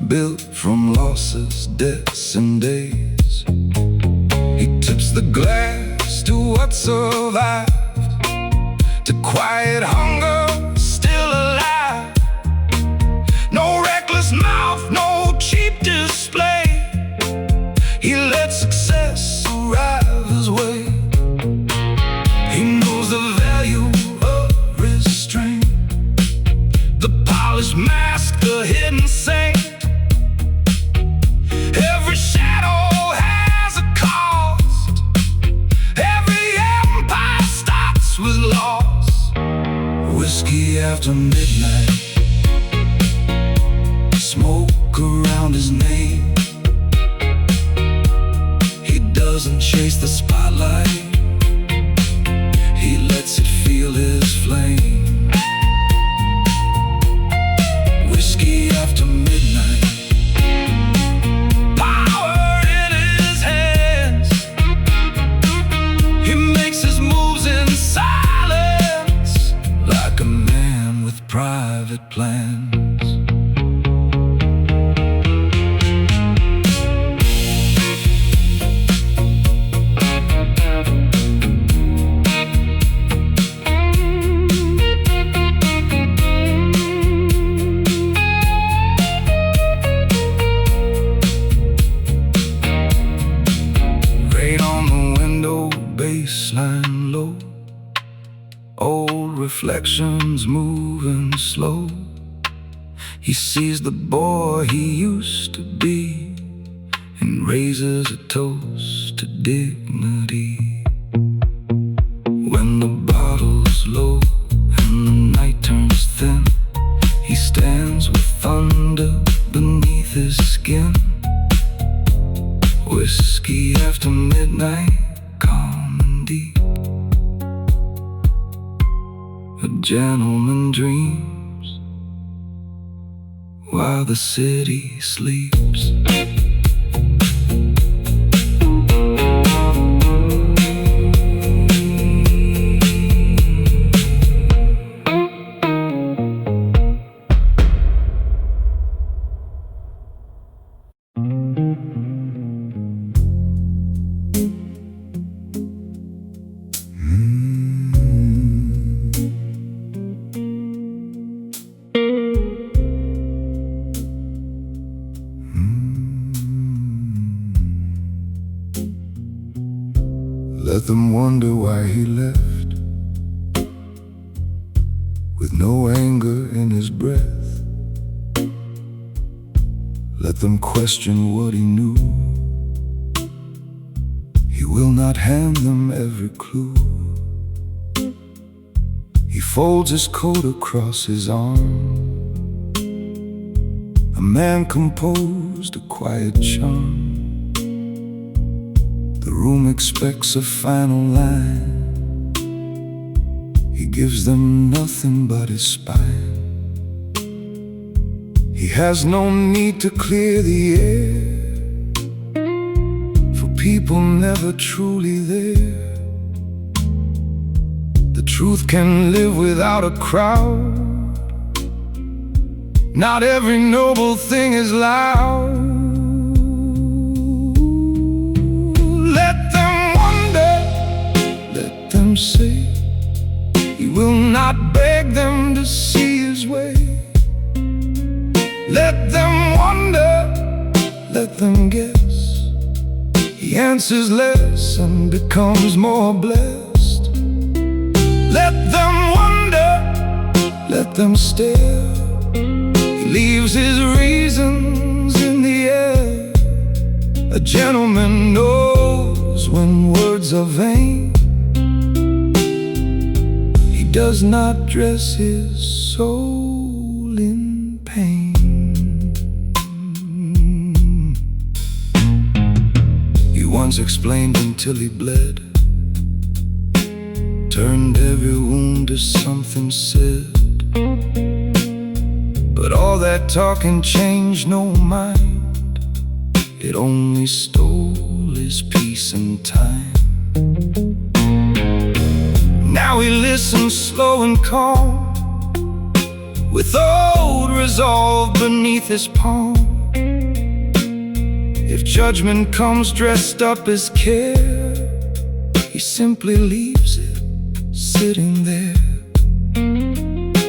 built from losses, debts, and days. He tips the glass to what survived, to quiet hunger still alive. No reckless mouth, no cheap display. He lets success arrive his way. He knows the value of restraint, the polished mask, the hidden saint. Every shadow has a cost, every empire starts with loss. Whiskey after midnight, smoke around his name. He doesn't chase the spotlight, he lets it feel his flame. Whiskey after midnight, power in his hands. He makes his moves in silence, like a man with private plans. Baseline low, old reflections moving slow. He sees the boy he used to be and raises a toast to dignity. When the bottle's low and the night turns thin, he stands with thunder beneath his skin. Whiskey after midnight, calm and deep. A gentleman dreams while the city sleeps. Let them wonder why he left, with no anger in his breath. Let them question what he knew. He will not hand them every clue. He folds his coat across his arm, a man composed a quiet charm. The room expects a final line. He gives them nothing but his spine. He has no need to clear the air, for people never truly there. The truth can live without a crowd. Not every noble thing is loud. Let them wonder, let them say. He will not beg them to see his way. Let them wonder, let them guess. He answers less and becomes more blessed. Let them wonder, let them stare. He leaves his reasons in the air. A gentleman knows when words are vain. He does not dress his soul in pain. He once explained until he bled, turned every wound to something said. But all that talking changed no mind. It only stole his peace and time. Now he listens slow and calm, with old resolve beneath his palm. If judgment comes dressed up as care, he simply leaves it sitting there.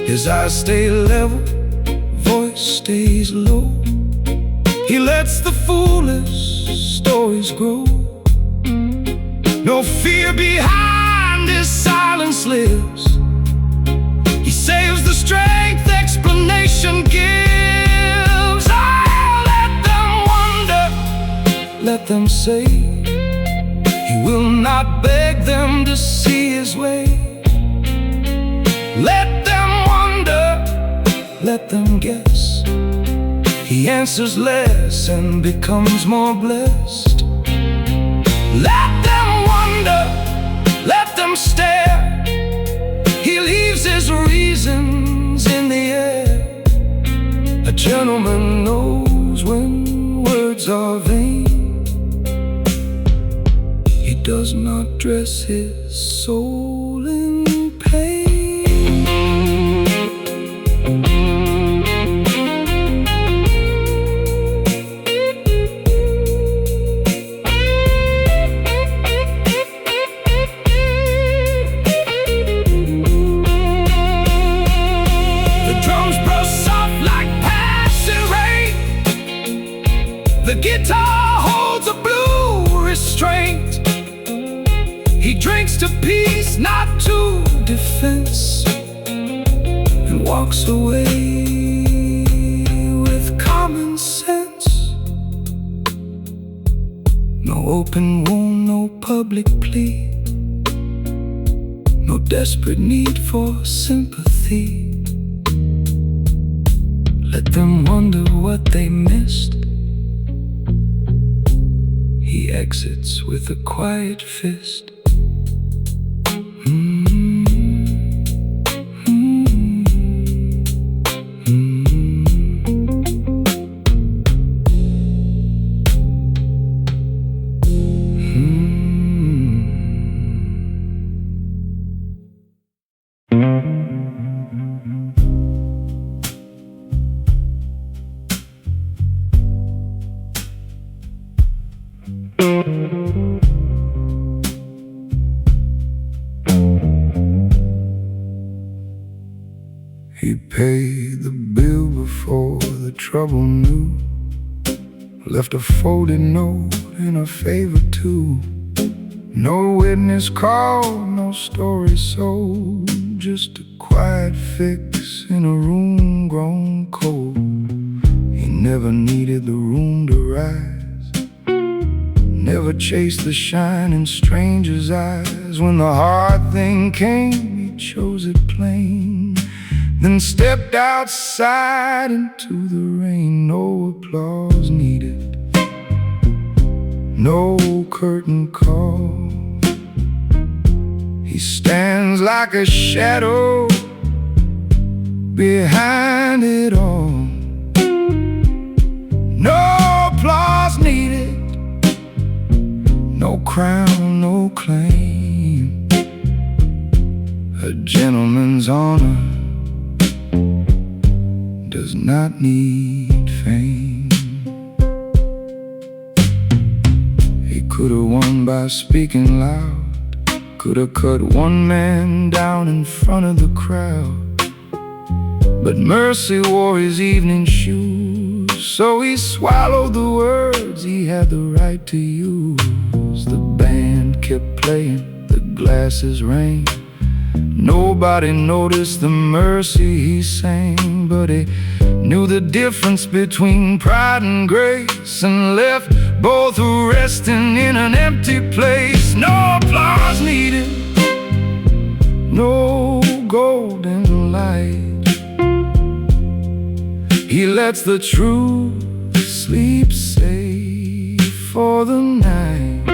His eyes stay level, voice stays low. He lets the foolish stories grow. No fear behind his silence lives. He saves the strength explanation gives. Oh, let them wonder, let them say. He will not beg them to see his way. Let them wonder, let them guess. He answers less and becomes more blessed. Let them wonder, let them stare. He leaves his reasons in the air. A gentleman knows when words are vain. He does not dress his soul in pain. The guitar holds a blue restraint. He drinks to peace, not to defense, and walks away with common sense. No open wound, no public plea, no desperate need for sympathy. Let them wonder what they missed. He exits with a quiet fist. He paid the bill before the trouble knew, left a folded note and a favor too. No witness called, no story sold, just a quiet fix in a room grown cold. He never needed the room to rise, never chased the shine in strangers' eyes. When the hard thing came, he chose it plain. then stepped outside into the rain. No applause needed, no curtain call. He stands like a shadow behind it all. No applause needed, no crown, no claim. A gentleman's honor does not need fame. He could have won by speaking loud, could have cut one man down in front of the crowd. But mercy wore his evening shoes, so he swallowed the words he had the right to use. The band kept playing, the glasses rang. Nobody noticed the mercy he sang, but he knew the difference between pride and grace, and left both resting in an empty place. No applause needed, no golden light. He lets the truth sleep safe for the night.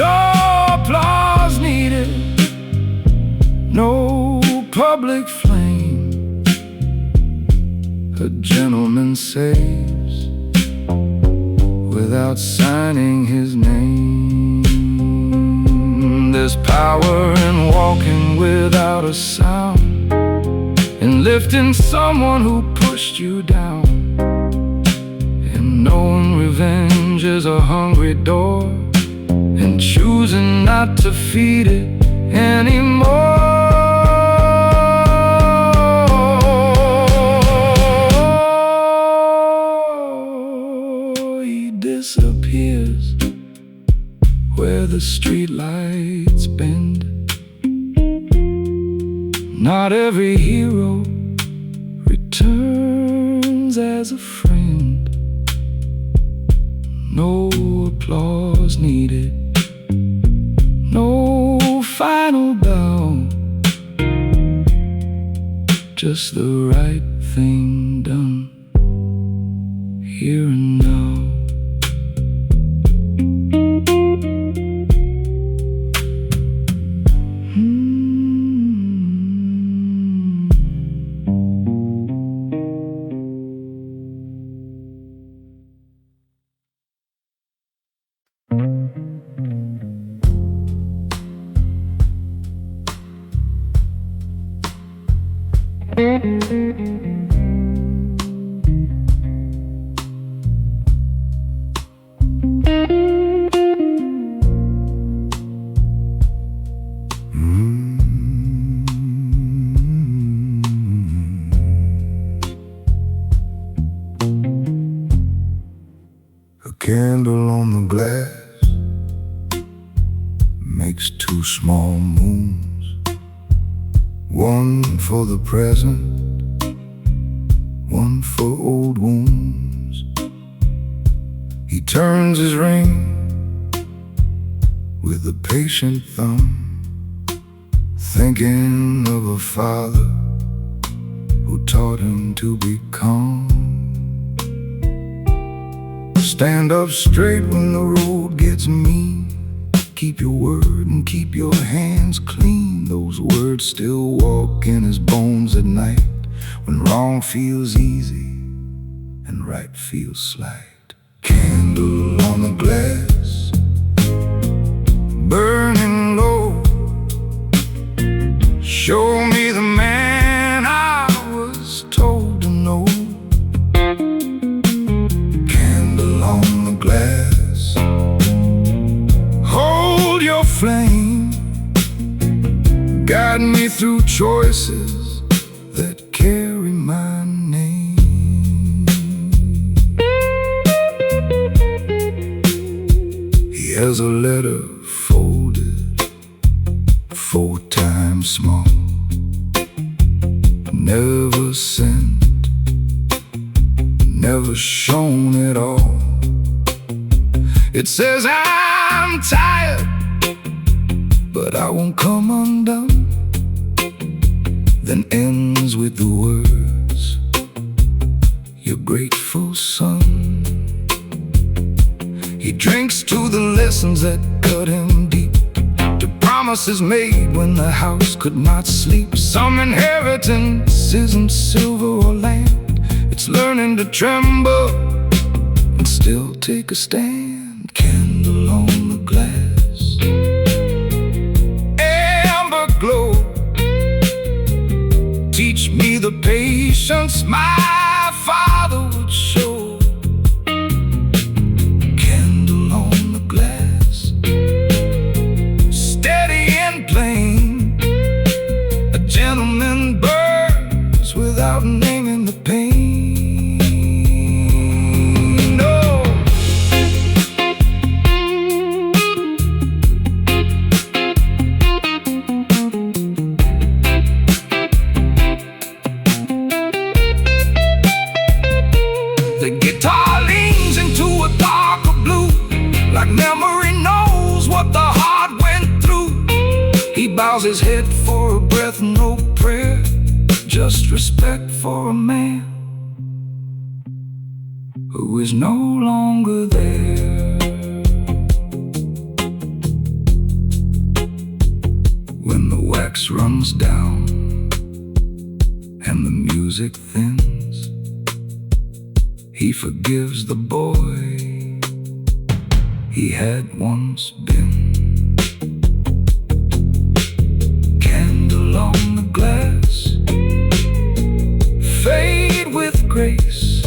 No applause needed, no public flame. A gentleman saves without signing his name. There's power in walking without a sound, and lifting someone who pushed you down, and knowing revenge is a hungry door, and choosing not to feed it anymore. He disappears where the street lights bend. Not every hero returns as a friend. No applause needed, no final bow, just the right thing done here and now. A candle on the glass makes two small moons, one for the present, one for old wounds. He turns his ring with a patient thumb, thinking of a father who taught him to be calm. Stand up straight when the road gets mean. Keep your word and keep your hands clean. Those words still walk in his bones at night, when wrong feels easy and right feels slight. Candle on the glass, burning low. Show me the man I was told to know. Candle on the glass, hold your flame. Guide me through choices that carry my name. He has a letter folded 4 times small, never sent, never shown at all. It says I'm tired, but I won't come undone. then ends with the words, "Your grateful son." He drinks to the lessons that cut him deep, to promises made when the house could not sleep. Some inheritance isn't silver or land, it's learning to tremble and still take a stand. Candle on the glass, amber glow, teach me the patience my father would show. Candle on the glass, steady and plain, a gentleman burns without naming the pain. The guitar leans into a darker blue, like memory knows what the heart went through. He bows his head for a breath, no prayer, just respect for a man who is no longer there. When the wax runs down and the music thins, he forgives the boy he had once been. Candle on the glass, fade with grace,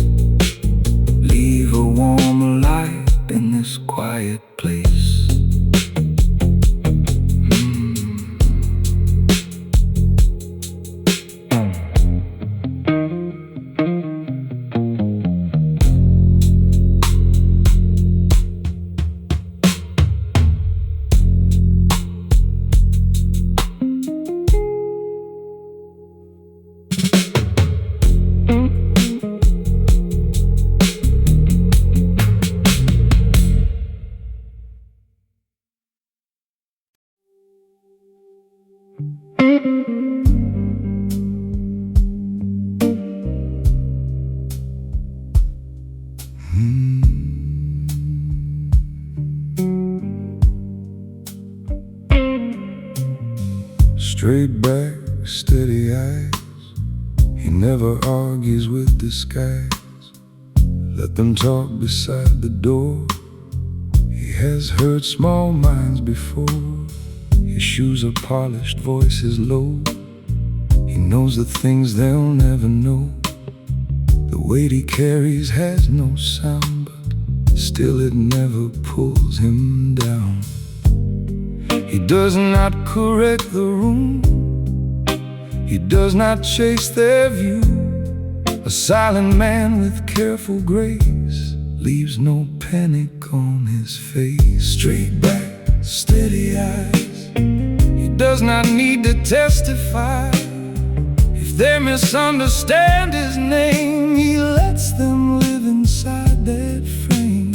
leave a warm light in this quiet place. Straight back, steady eyes, he never argues with the skies. Let them talk beside the door, he has heard small minds before. His shoes are polished, voice is low, he knows the things they'll never know. The weight he carries has no sound, but still it never pulls him down. He does not correct the room, he does not chase their view. A silent man with careful grace leaves no panic on his face. Straight back, steady eyes, he does not need to testify. If they misunderstand his name, he lets them live inside that frame.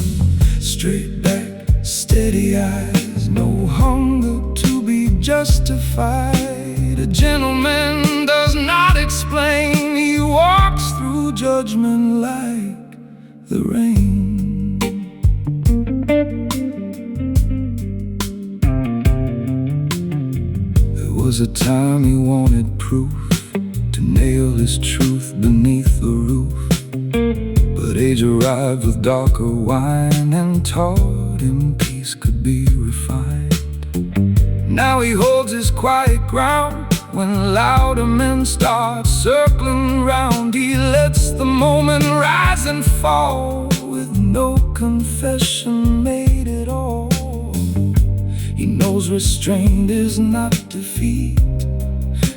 Straight back, steady eyes, no hunger to be justified. A gentleman does not explain, he walks through judgment like the rain. There was a time he wanted proof, to nail his truth beneath the roof. But age arrived with darker wine and taught him peace could be refined. Now he holds his quiet ground when louder men start circling round. He lets the moment rise and fall with no confession made at all. He knows restraint is not defeat,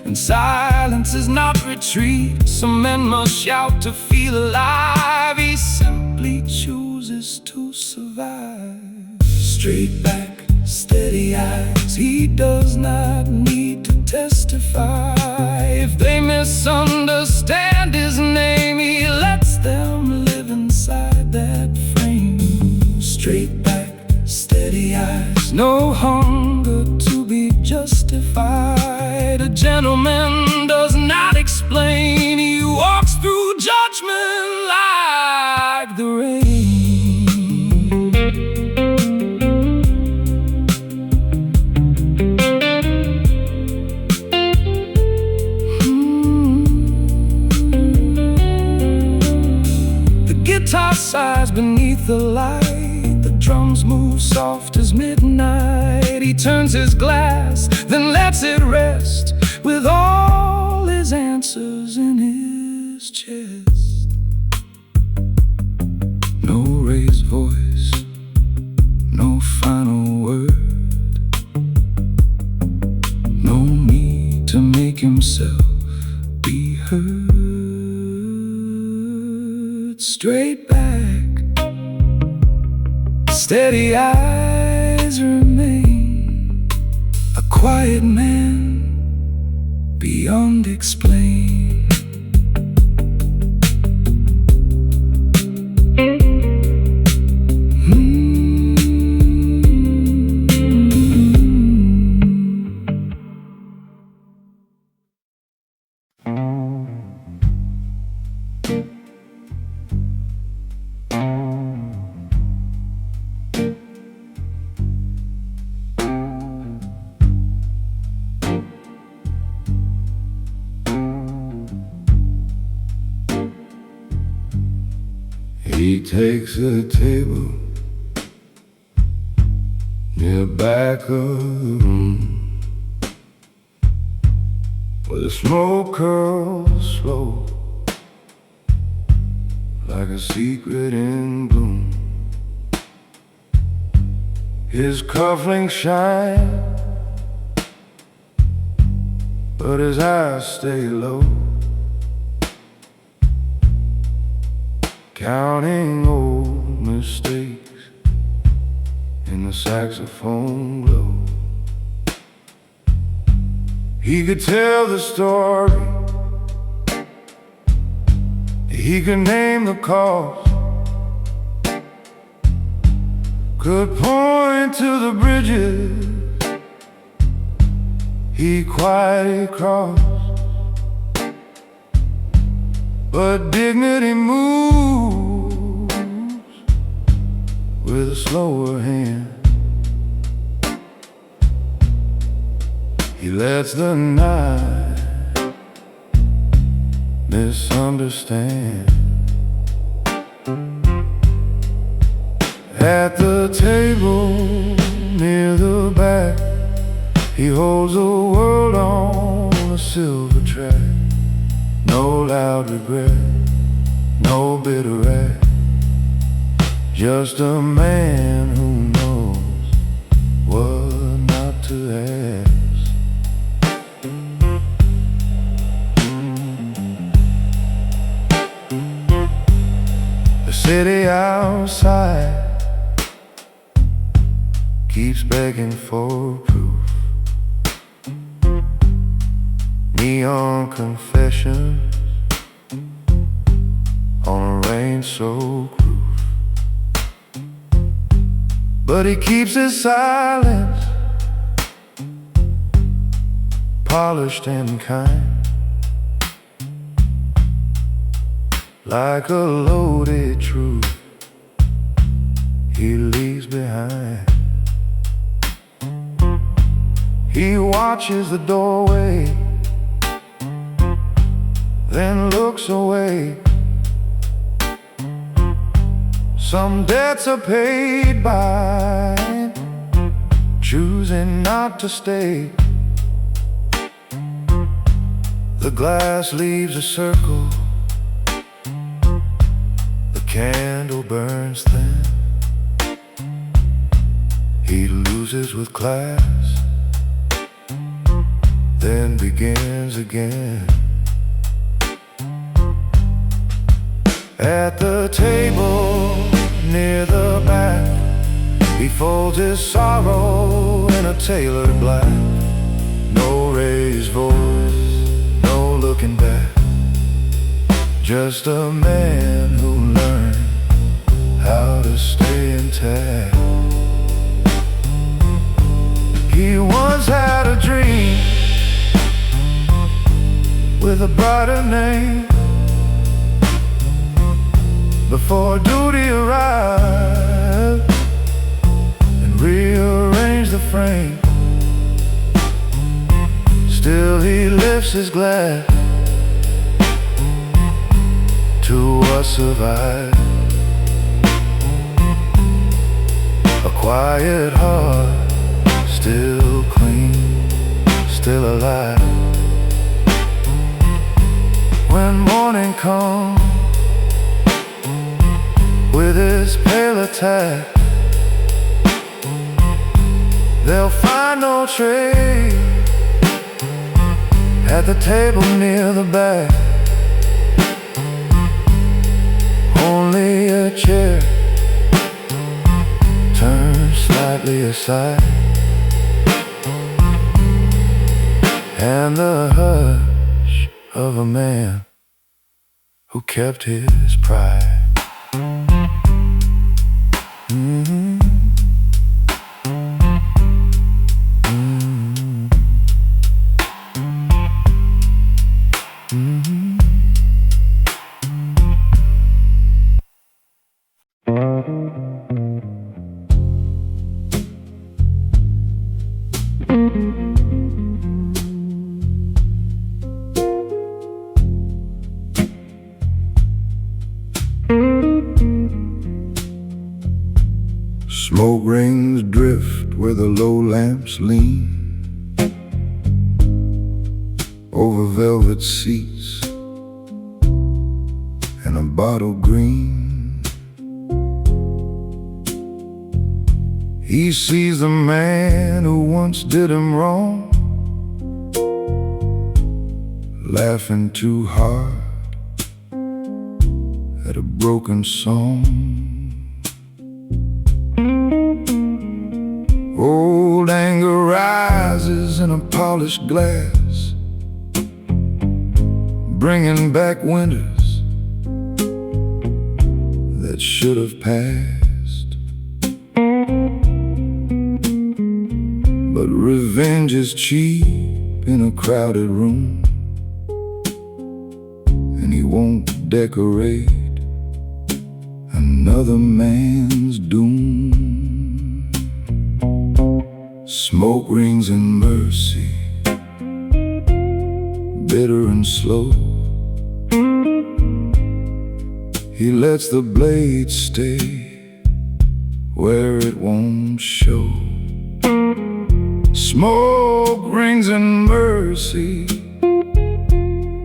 and silence is not retreat. Some men must shout to feel alive, he simply chooses to survive. Straight back, steady eyes, he does not need to testify. If they misunderstand his name, he lets them live inside that frame. Straight back, steady eyes, no hunger to be justified. A gentleman does not beneath the light. The drums move soft as midnight. He turns his glass, then lets it rest, with all his answers in his chest. No raised voice, no final word, no need to make himself be heard. Straight back, steady eyes remain, a quiet man beyond explain. He takes a table near the back of the room, where the smoke curls slow like a secret in bloom. His cufflinks shine, but his eyes stay low, counting old mistakes in the saxophone glow. He could tell the story, he could name the cause, could point to the bridges he quietly crossed. But dignity moves with a slower hand. He lets the night misunderstand. At the table near the back, he holds the world on a silver track. No loud regret, no bitter wrath, just a man who knows what not to ask. The city outside keeps begging for proof. Neon confessions on a rain-soaked roof. But he keeps his silence, polished and kind, like a loaded truth he leaves behind. He watches the doorway, then looks away. Some debts are paid by choosing not to stay. The glass leaves a circle, the candle burns thin. He loses with class, then begins again. At the table near the back, he folds his sorrow in a tailored black. No raised voice, no looking back, just a man who learned how to stay intact. He once had a dream with a brighter name. Before duty arrived and rearranged the frame, still he lifts his glass to what survived. quiet heart, still clean, still alive. When morning comes with its pale attack, they'll find no trace at the table near the back. Only a chair turned slightly aside, and the hush of a man who kept his pride. Smoke rings drift where the low lamps lean over velvet seats and a bottle green. He sees the man who once did him wrong, laughing too hard at a broken song. Old anger rises in a polished glass, bringing back winters that should have passed. But revenge is cheap in a crowded room, and he won't decorate another man's doom. Smoke rings in mercy, bitter and slow. He lets the blade stay where it won't show. Smoke rings in mercy,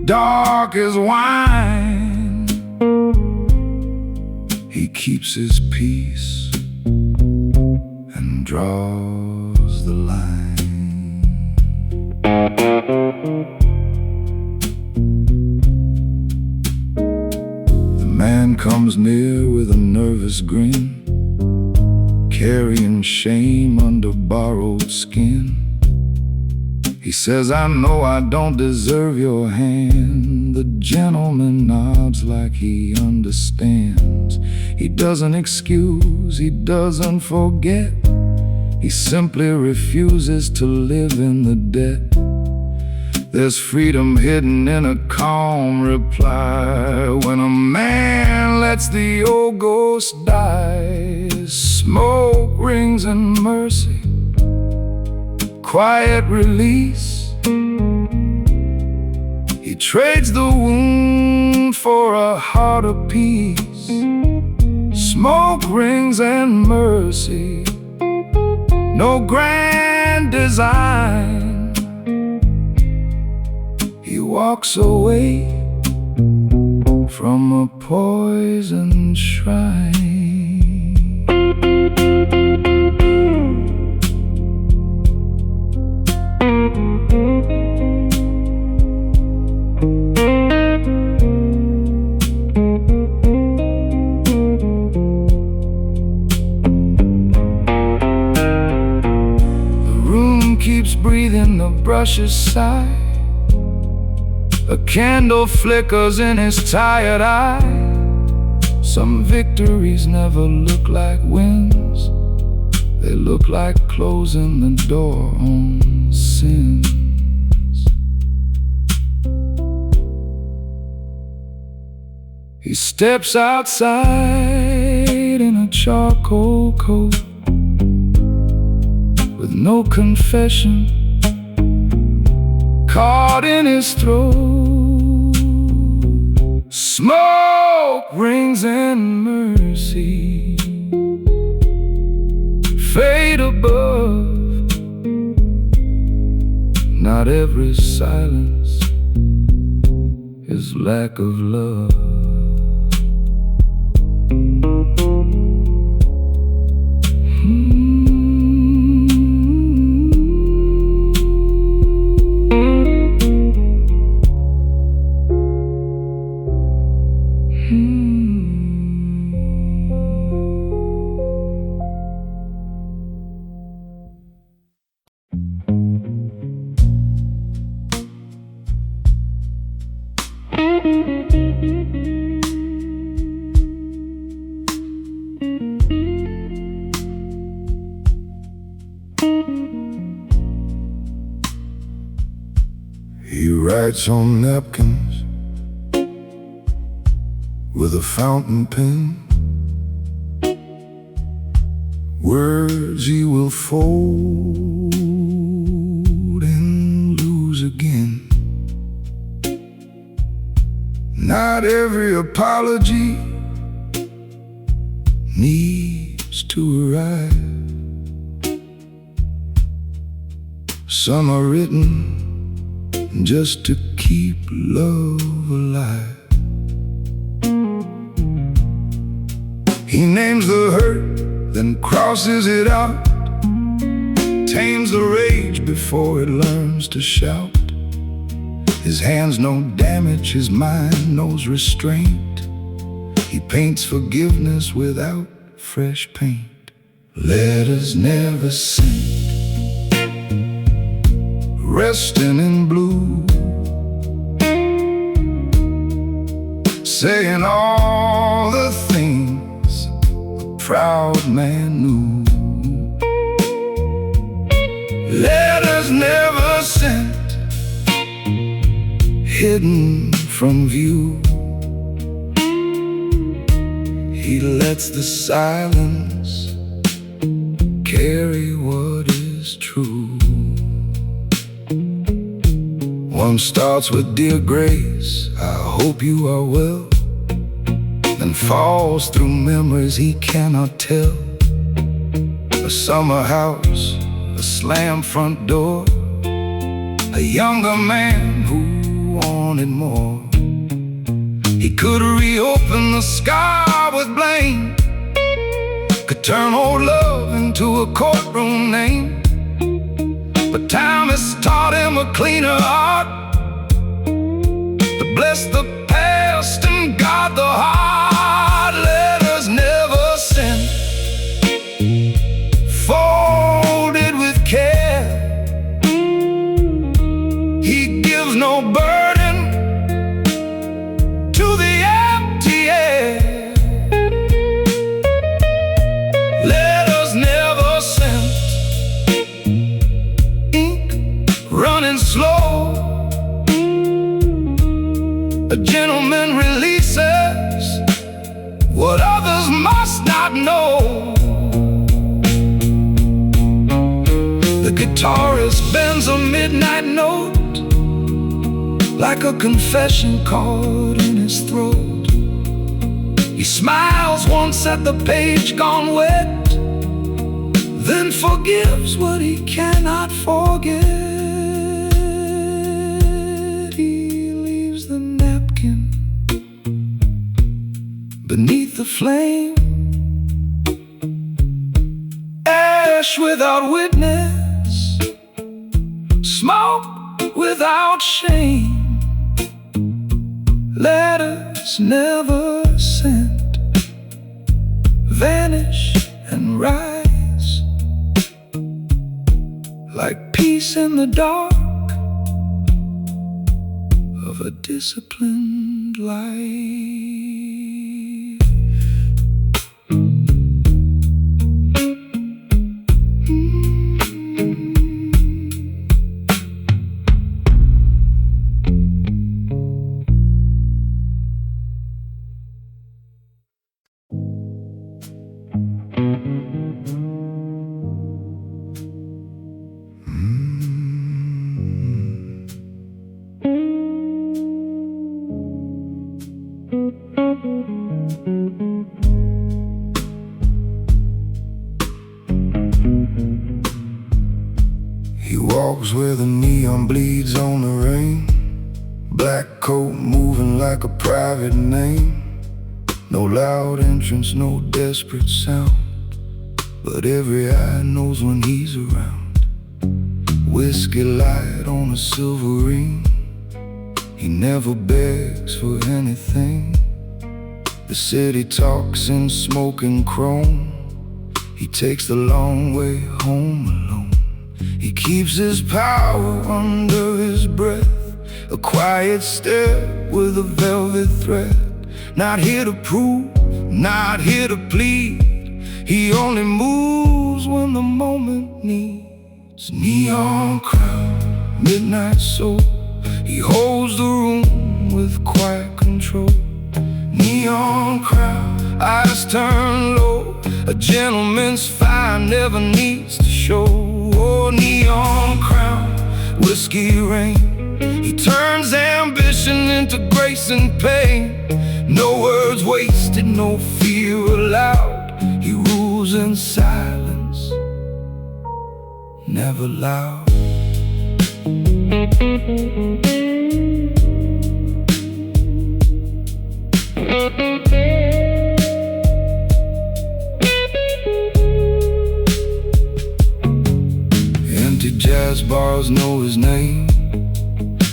dark as wine. He keeps his peace and draws the line. The man comes near with a nervous grin, carrying shame under borrowed skin. He says, I know I don't deserve your hand. The gentleman nods like he understands. He doesn't excuse, he doesn't forget. He simply refuses to live in the debt. There's freedom hidden in a calm reply when a man lets the old ghost die. Smoke rings in mercy, quiet release. He trades the wound for a heart of peace. Smoke rings and mercy, no grand design. He walks away from a poisoned shrine. The room keeps breathing, the brushes sigh. A candle flickers in his tired eye. Some victories never look like wins. They look like closing the door on sins. He steps outside in a charcoal coat, with no confession caught in his throat. Smoke rings in mercy, fade above. Not every silence is lack of love. He writes on napkins with a fountain pen, words he will fold and lose again. Not every apology needs to arrive. Some are written just to keep love alive. He names the hurt, then crosses it out, tames the rage before it learns to shout. His hands know damage, his mind knows restraint. He paints forgiveness without fresh paint. Letters never sent, resting in blue, saying all the things a proud man knew. Letters never sent, hidden from view. He lets the silence carry what is true. One starts with dear Grace, I hope you are well, then falls through memories he cannot tell. A summer house, a slammed front door, a younger man who wanted more. He could reopen the scar with blame, could turn old love into a courtroom name. But time has taught him a cleaner heart, to bless the past and guard the heart. Letters never sent, folded with care. He gives no burden to the empty air. Letters never sent, running slow. A gentleman releases what others must not know. The guitarist bends a midnight note, like a confession caught in his throat. He smiles once at the page gone wet, then forgives what he cannot forget. He leaves the napkin beneath the flame, ash without witness, smoke without shame. Letters never sent, vanish and rise, like peace in the dark of a disciplined life. walks where the neon bleeds on the rain. Black coat moving like a private name. No loud entrance, no desperate sound, but every eye knows when he's around. Whiskey light on a silver ring. He never begs for anything. The city talks in smoke and chrome. He takes the long way home alone. He keeps his power under his breath, a quiet step with a velvet thread. Not here to prove, not here to plead. He only moves when the moment needs. Neon crown, midnight soul. He holds the room with quiet control. Neon crown, eyes turn low. A gentleman's fire never needs to show. Oh, neon crown, whiskey rain. He turns ambition into grace and pain. No words wasted, no fear allowed. He rules in silence, never loud. Empty jazz bars know his name,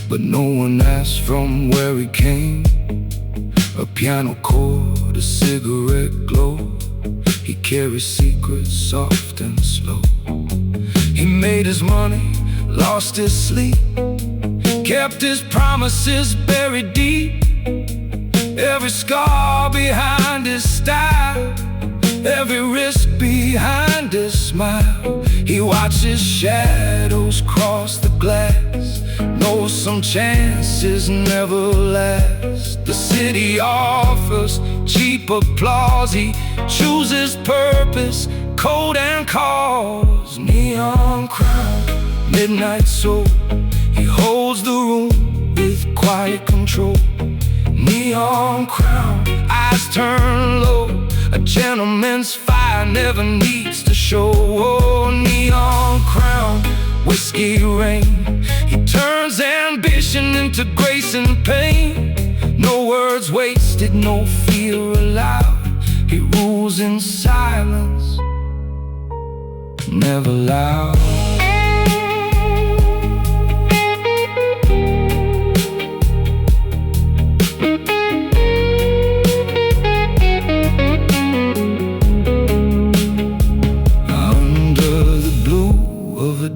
but no one asks from where he came. A piano chord, a cigarette glow. He carries secrets soft and slow. He made his money, lost his sleep, kept his promises buried deep. Every scar behind his style, every risk behind his smile. He watches shadows cross the glass, knows some chances never last. The city offers cheap applause. He chooses purpose, code and cause. Neon crown, midnight soul. He holds the room with quiet control. Neon crown, eyes turn low. A gentleman's fire never needs to show. Oh, neon crown, whiskey rain. He turns ambition into grace and pain. No words wasted, no fear allowed. He rules in silence, never loud.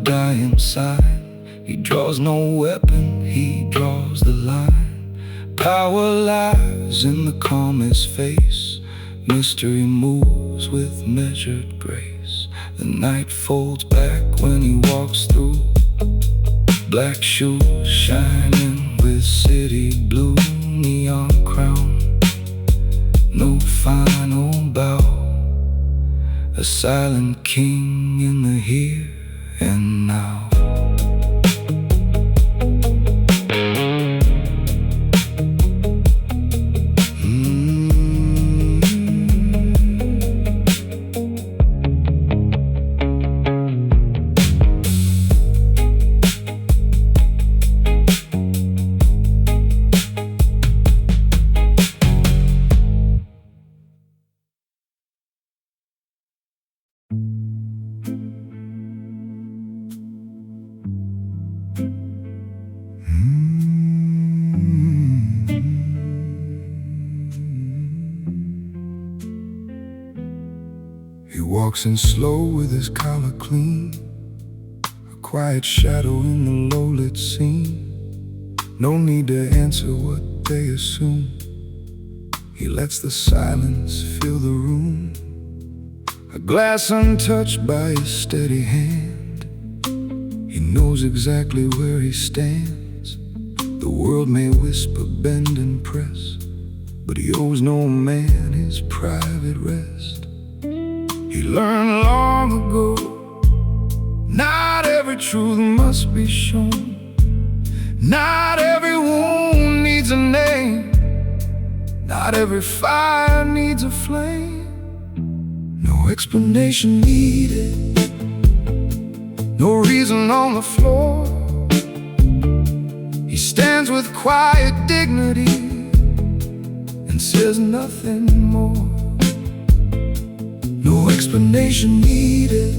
Dying sign, he draws no weapon, he draws the line. Power lies in the calmest face. Mystery moves with measured grace. The night folds back when he walks through. Black shoes shining with city blue. Neon crown, no final bow. A silent king in the here and now. He walks in slow with his collar clean, a quiet shadow in the low-lit scene. No need to answer what they assume. He lets the silence fill the room. A glass untouched by his steady hand. He knows exactly where he stands. The world may whisper, bend and press, but he owes no man his private rest. He learned long ago, not every truth must be shown. Not every wound needs a name. Not every fire needs a flame. No explanation needed, no reason on the floor. He stands with quiet dignity and says nothing more. No explanation needed,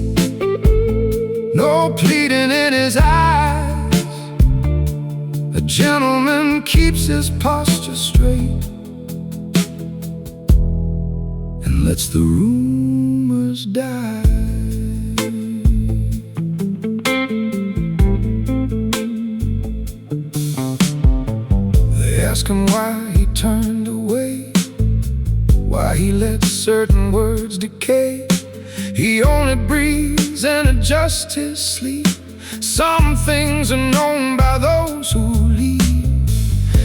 no pleading in his eyes. A gentleman keeps his posture straight and lets the rumors die. They ask him why he turned away, why he let certain words decay. He only breathes and adjusts his sleep. Some things are known by those who leave.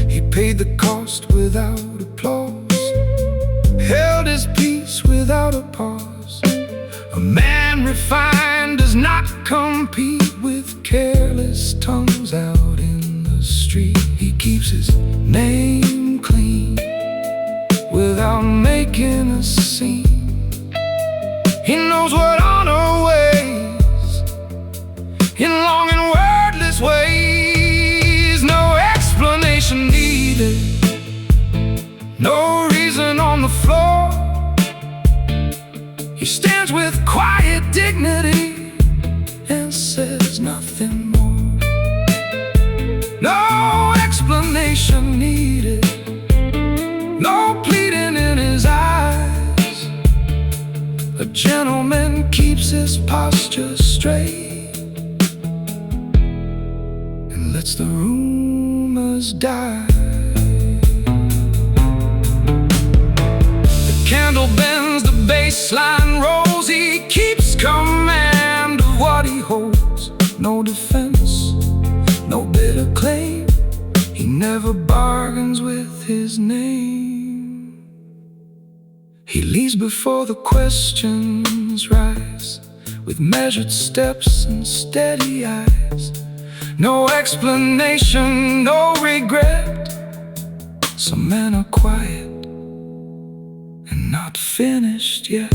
He paid the cost without applause, held his peace without a pause. A man refined does not compete with careless tongues out in the street. He keeps his name clean without making a scene. He knows what honor weighs in long and wordless ways. No explanation needed, no reason on the floor. He stands with quiet dignity and says nothing more. No explanation needed, no pleading in his eyes. A gentleman keeps his posture straight and lets the rumors die. The candle bends, the bass line rolls. He keeps command of what he holds. No defense, no bitter claim. He never bargains with his name. He leaves before the questions rise, with measured steps and steady eyes. No explanation, no regret. Some men are quiet and not finished yet.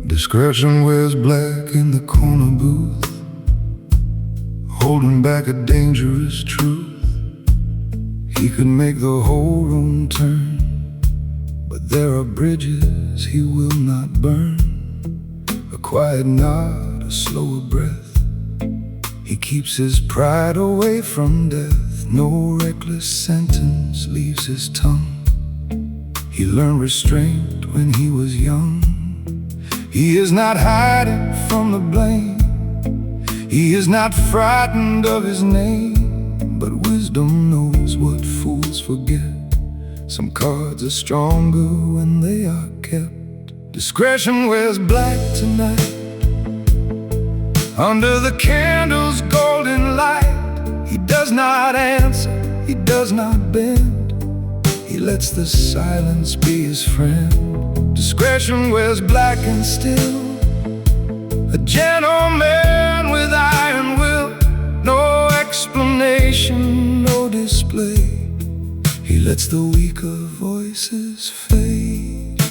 Discretion wears black in the corner booth, holding back a dangerous truth. He could make the whole room turn, but there are bridges he will not burn. A quiet nod, a slower breath. He keeps his pride away from death. No reckless sentence leaves his tongue. He learned restraint when he was young. He is not hiding from the blame. He is not frightened of his name. But wisdom knows what fools forget. Some cards are stronger when they are kept. Discretion wears black tonight, under the candle's golden light. He does not answer, he does not bend. He lets the silence be his friend. Discretion wears black and still, a gentleman with iron will. No explanation, no display. He lets the weaker voices fade.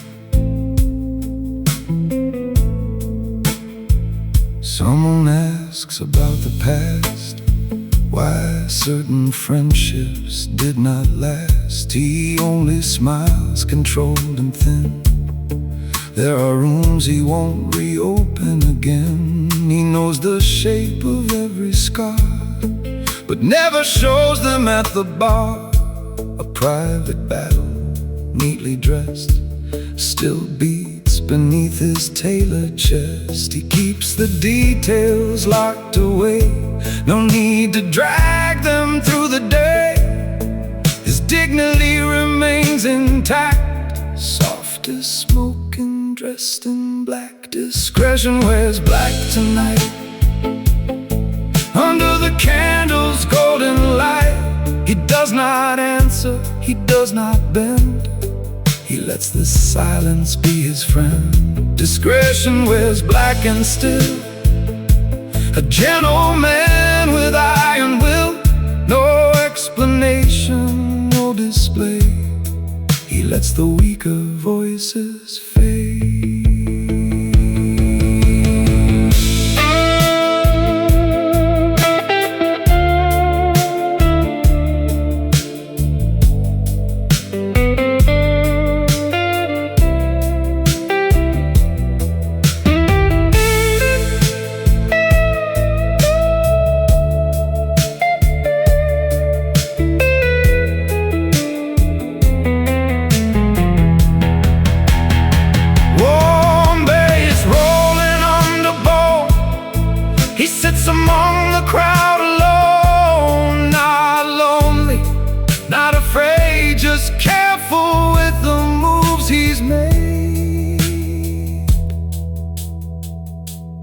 Someone asks about the past, why certain friendships did not last. He only smiles, controlled and thin. There are rooms he won't reopen again. He knows the shape of every scar, but never shows them at the bar. A private battle, neatly dressed, still beats beneath his tailored chest. He keeps the details locked away, no need to drag them through the day. His dignity remains intact, soft practice smoking, dressed in black. Discretion wears black tonight. Under the candle's golden light, he does not answer, he does not bend. He lets the silence be his friend. Discretion wears black and still, a gentleman with iron will. No explanation, no display. He lets the weaker voices fade. He sits among the crowd alone, not lonely, not afraid, just careful with the moves he's made.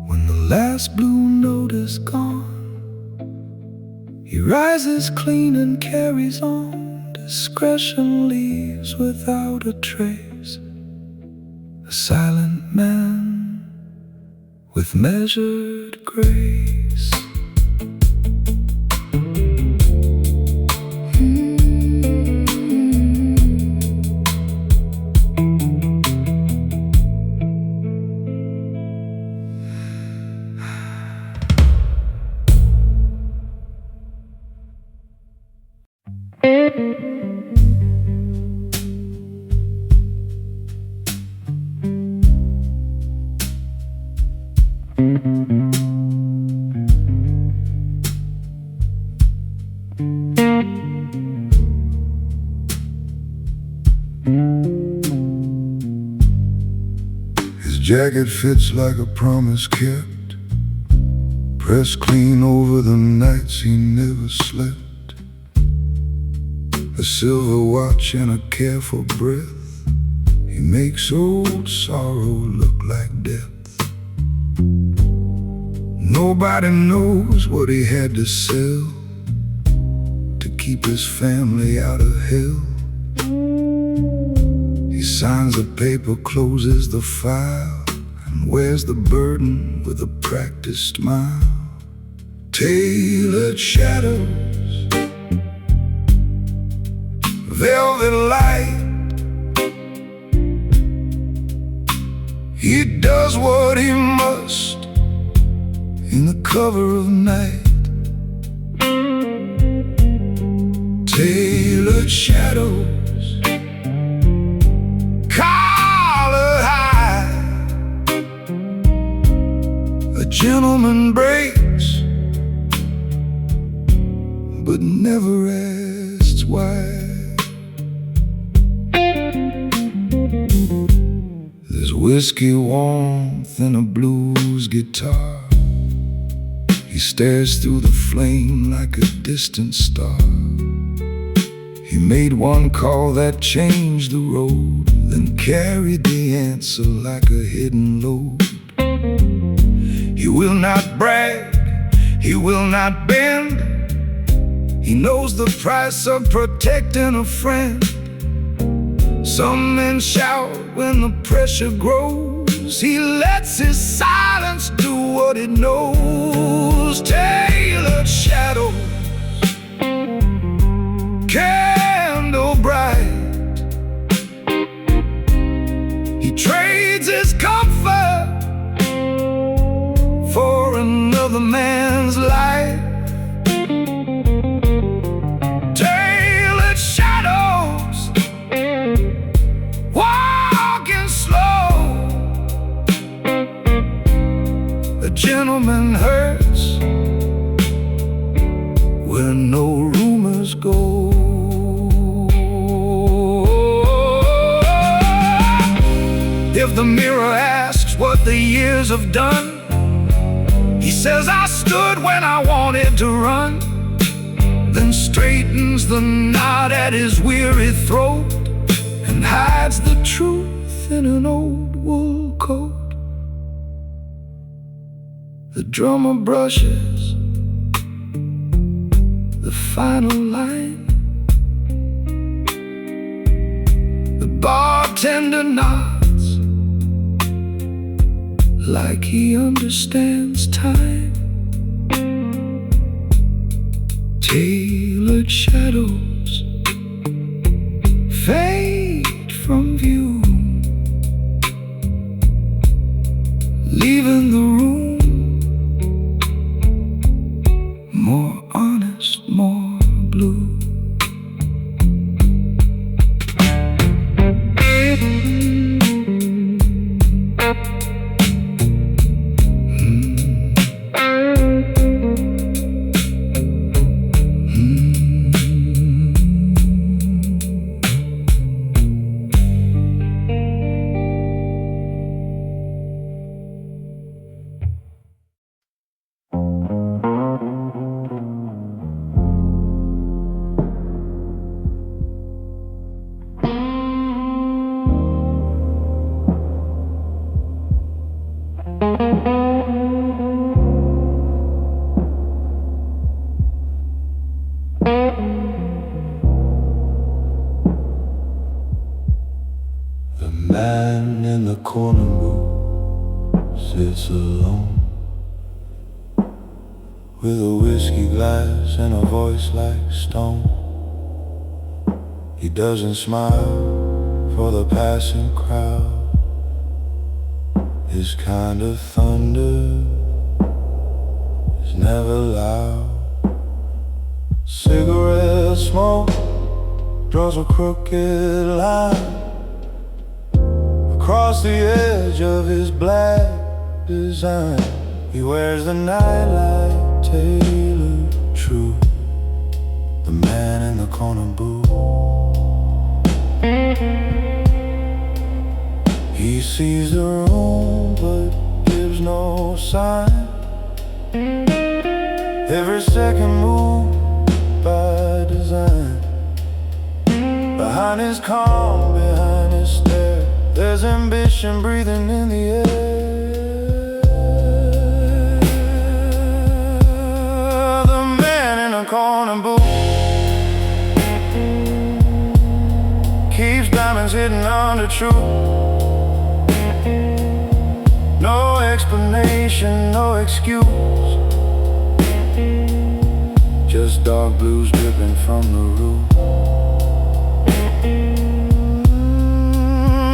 When the last blue note is gone, he rises clean and carries on. Discretion leaves without a trace, a silent man with measured grace. His jacket fits like a promise kept, pressed clean over the nights he never slept. A silver watch and a careful breath, he makes old sorrow look like death. Nobody knows what he had to sell to keep his family out of hell. He signs the paper, closes the file, and wears the burden with a practiced smile. Tailored shadows, velvet light. He does what he must in the cover of night. Tailored shadows, collar high. A gentleman breaks, but never asks why. There's whiskey warmth in a blues guitar. He stares through the flame like a distant star. He made one call that changed the road, then carried the answer like a hidden load. He will not brag, he will not bend. He knows the price of protecting a friend. Some men shout when the pressure grows. He lets his silence do what it knows. Tailored shadows, candle bright. He trades his comfort for another man's life. Tailored shadows, walking slow. A gentleman hurts where no rumors go. If the mirror asks what the years have done, he says, I stood when I wanted to run. Then straightens the knot at his weary throat and hides the truth in an old wool coat. The drummer brushes the final line. The bartender nods like he understands time. Tailored shadows fade from view, leaving the room more honest, more blue. The man in the corner booth sits alone, with a whiskey glass and a voice like stone. He doesn't smile for the passing crowd. His kind of thunder is never loud. Cigarette smoke draws a crooked line across the edge of his black design. He wears the nightlight tailored true, the man in the corner booth. He sees the room but gives no sign. Every second moved by design. Behind his calm, behind his stare, there's ambition breathing in the air. The man in the corner booth keeps diamonds hidden under truth. No explanation, no excuse, just dark blues dripping from the roof.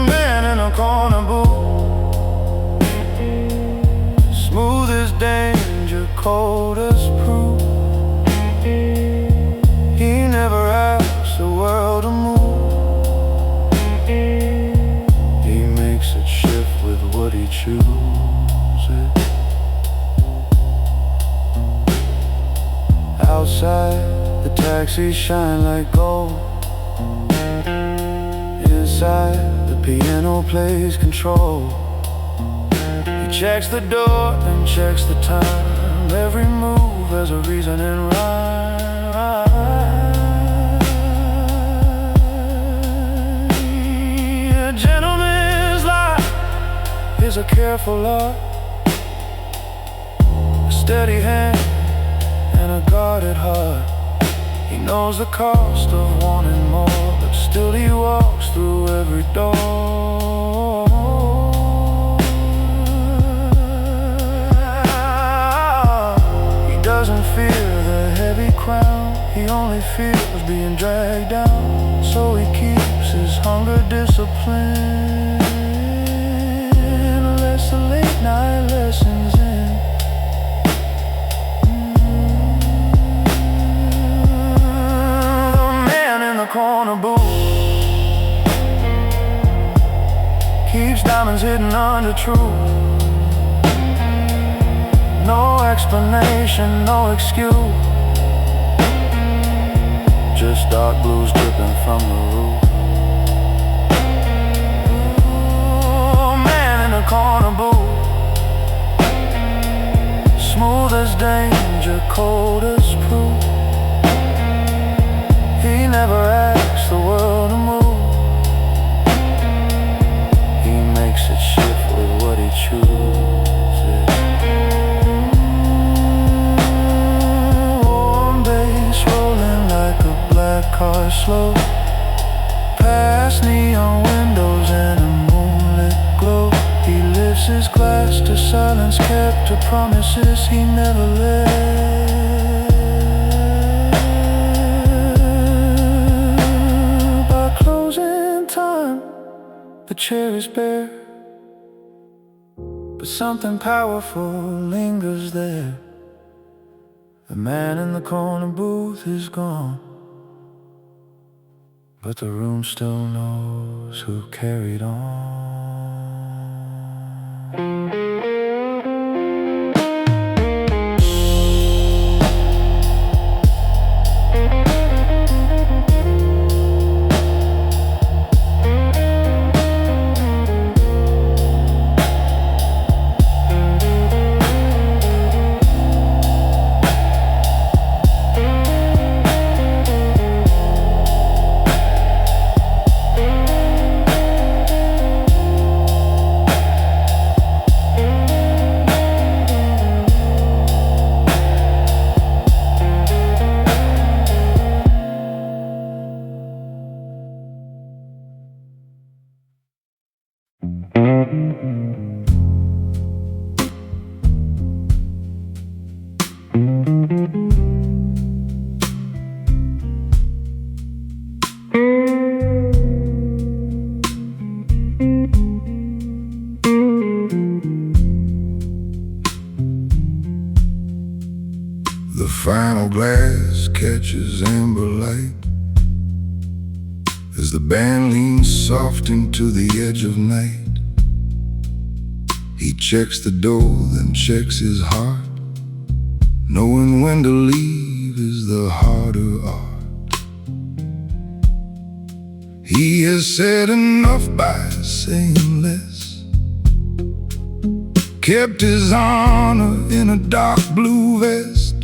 Man in a corner booth, smooth as danger, cold as proof. He never asks the world to move. He makes it shift with what he chooses. Outside, the taxis shine like gold. Inside, the piano plays control. He checks the door and checks the time. Every move has a reason and rhyme. A gentleman's life is a careful art, a steady hand and a guarded heart. He knows the cost of wanting more, but still he walks through every door. He doesn't fear the heavy crown, he only feels being dragged down. So he keeps his hunger disciplined, lets the late night lessons in. Corner booth keeps diamonds hidden under truth. No explanation, no excuse, just dark blues dripping from the roof. Man in a corner booth, smooth as danger, cold as proof. He never asks the world to move. He Witnesses glassed, her silence kept, her promises he never left. By closing time, the chair is bare, but something powerful lingers there. The man in the corner booth is gone, but the room still knows who carried on. The final glass catches amber light as the band leans soft into the edge of night. He checks the door, then checks his heart. Knowing when to leave is the harder art. He has said enough by saying less, kept his honor in a dark blue vest.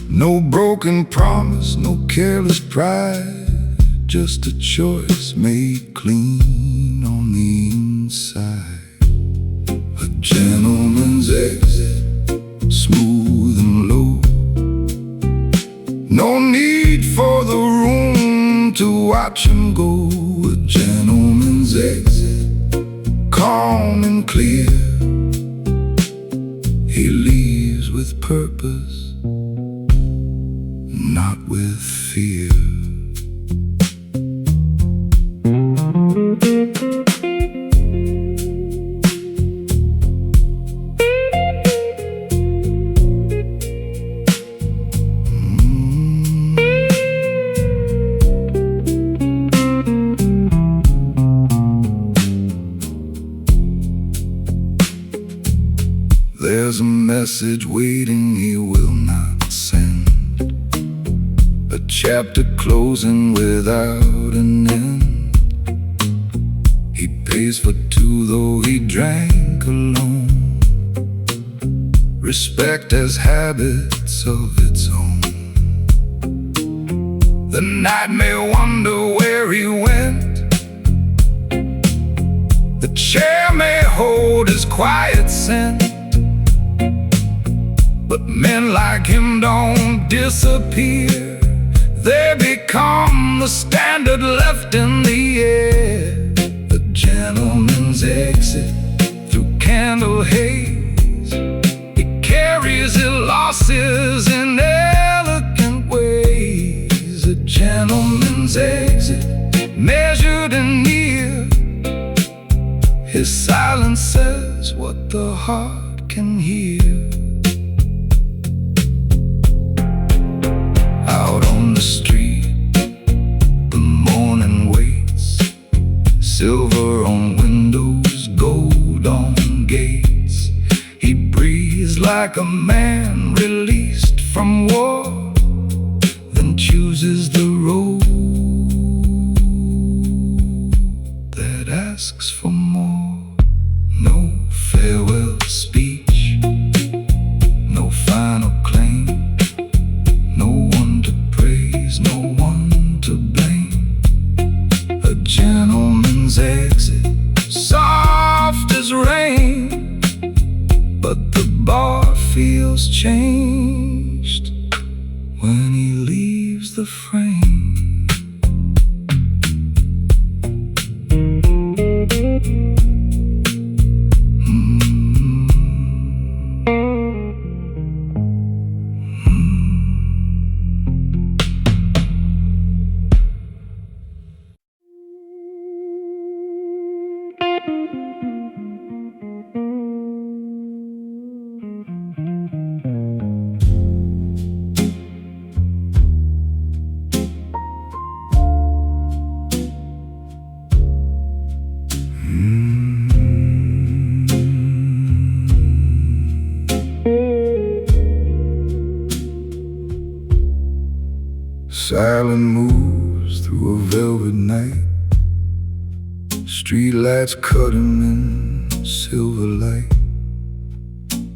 No broken promise, no careless pride, just a choice made clean on the inside. A gentleman's exit, smooth and low. No need for the room to watch him go. A gentleman's exit, calm and clear. He leaves with purpose, not with fear. There's a message waiting he will not send, a chapter closing without an end. He pays for two though he drank alone. Respect has habits of its own. The night may wonder where he went. The chair may hold his quiet scent. But men like him don't disappear. They become the standard left in the air. A gentleman's exit through candle haze. He carries his losses in elegant ways. A gentleman's exit, measured and near. His silence says what the heart can hear. Out on the street, the morning waits. Silver on windows, gold on gates. He breathes like a man released from war, then chooses the road that asks for more. No farewell speech, no final claim. No one to praise, no one to blame. A gentleman's exit, soft as rain. But the bar feels changed when he leaves the frame. Silent moves through a velvet night. Streetlights cut him in silver light.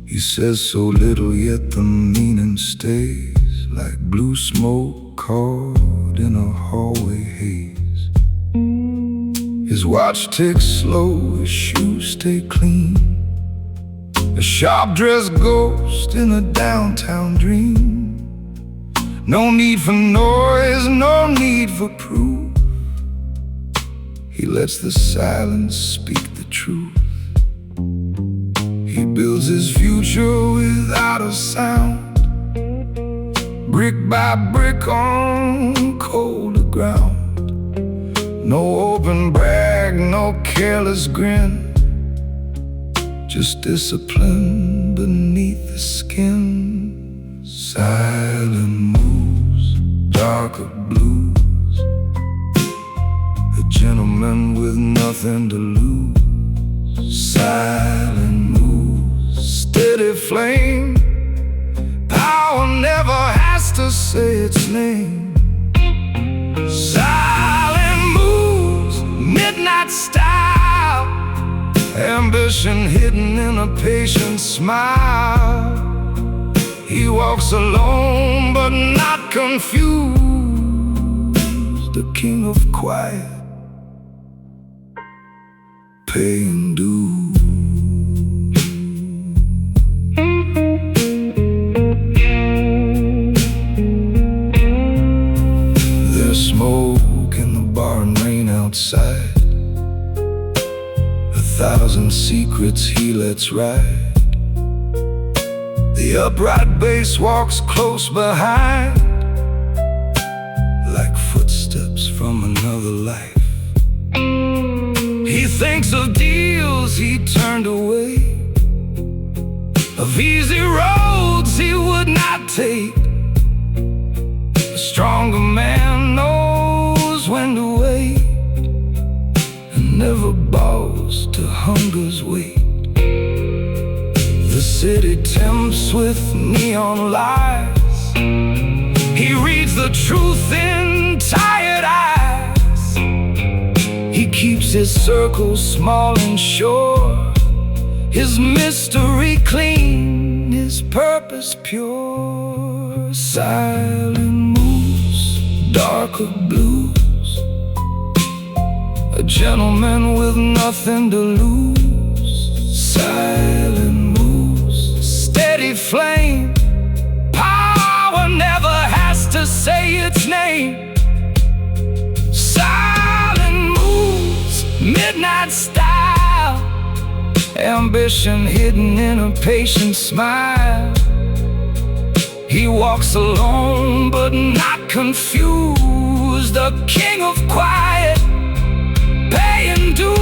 He says so little, yet the meaning stays, like blue smoke caught in a hallway haze. His watch ticks slow, his shoes stay clean. A sharp-dressed ghost in a downtown dream. No need for noise, no need for proof. He lets the silence speak the truth. He builds his future without a sound, brick by brick on colder ground. No open brag, no careless grin, just discipline beneath the skin. Silent moves, darker blues, a gentleman with nothing to lose. Silent moves, steady flame, power never has to say its name. Silent moves, midnight style, ambition hidden in a patient smile. He walks alone but not confused, the king of quiet, paying dues. There's smoke in the bar and rain outside, 1,000 secrets he lets ride. The upright bass walks close behind, like footsteps from another life. He thinks of deals he turned away, of easy roads he would not take. A stronger man knows when to wait, and never bows to hunger's weight. The city tempts with neon lights. He reads the truth in tired eyes. He keeps his circle small and sure, his mystery clean, his purpose pure. Silent moves, darker blues, a gentleman with nothing to lose. Silent moves, steady flame, power never has to say its name. Silent moves, midnight style, ambition hidden in a patient smile. He walks alone but not confused, the king of quiet, paying dues.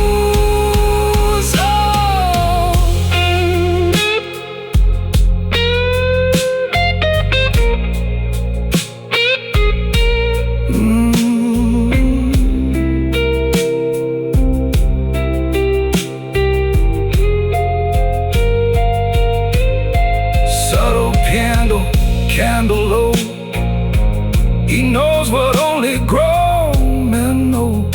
Subtle piano, candle low, he knows what only grown men know.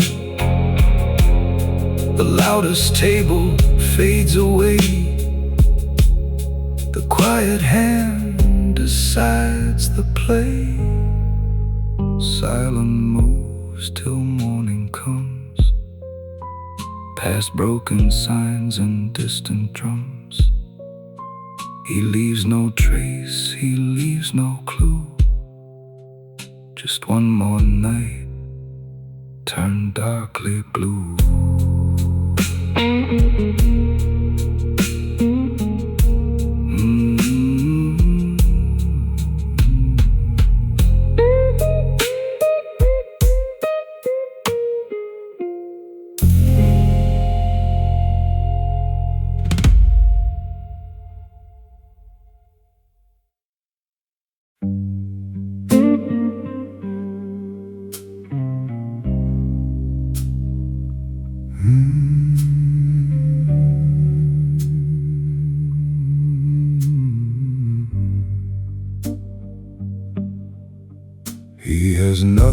The loudest table fades away, the quiet hand decides the play. Silent moves till morning comes, past broken signs and distant drums. He leaves no trace, he leaves no clue, just one more night turned darkly blue.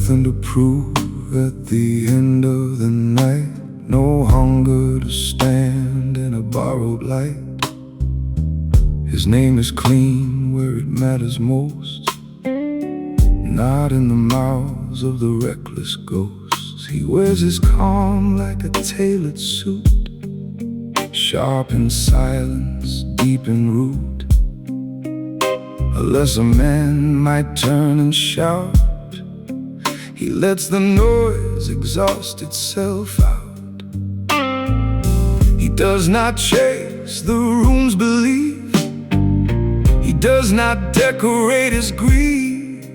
nothing to prove at the end of the night. No hunger to stand in a borrowed light. His name is clean where it matters most, not in the mouths of the reckless ghosts. He wears his calm like a tailored suit, sharp in silence, deep in root. A lesser man might turn and shout. He lets the noise exhaust itself out. He does not chase the room's belief. He does not decorate his grief.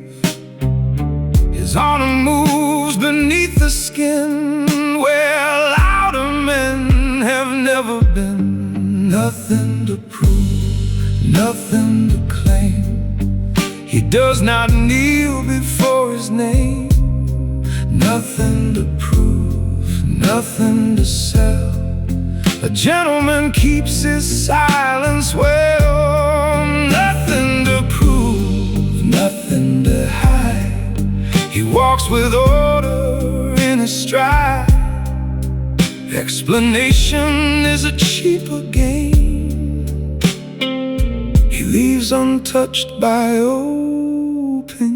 His honor moves beneath the skin, where louder men have never been. Nothing to prove, nothing to claim. He does not kneel before his name. Nothing to prove, nothing to sell. A gentleman keeps his silence well. Nothing to prove, nothing to hide. He walks with order in his stride. Explanation is a cheaper game. He leaves untouched by open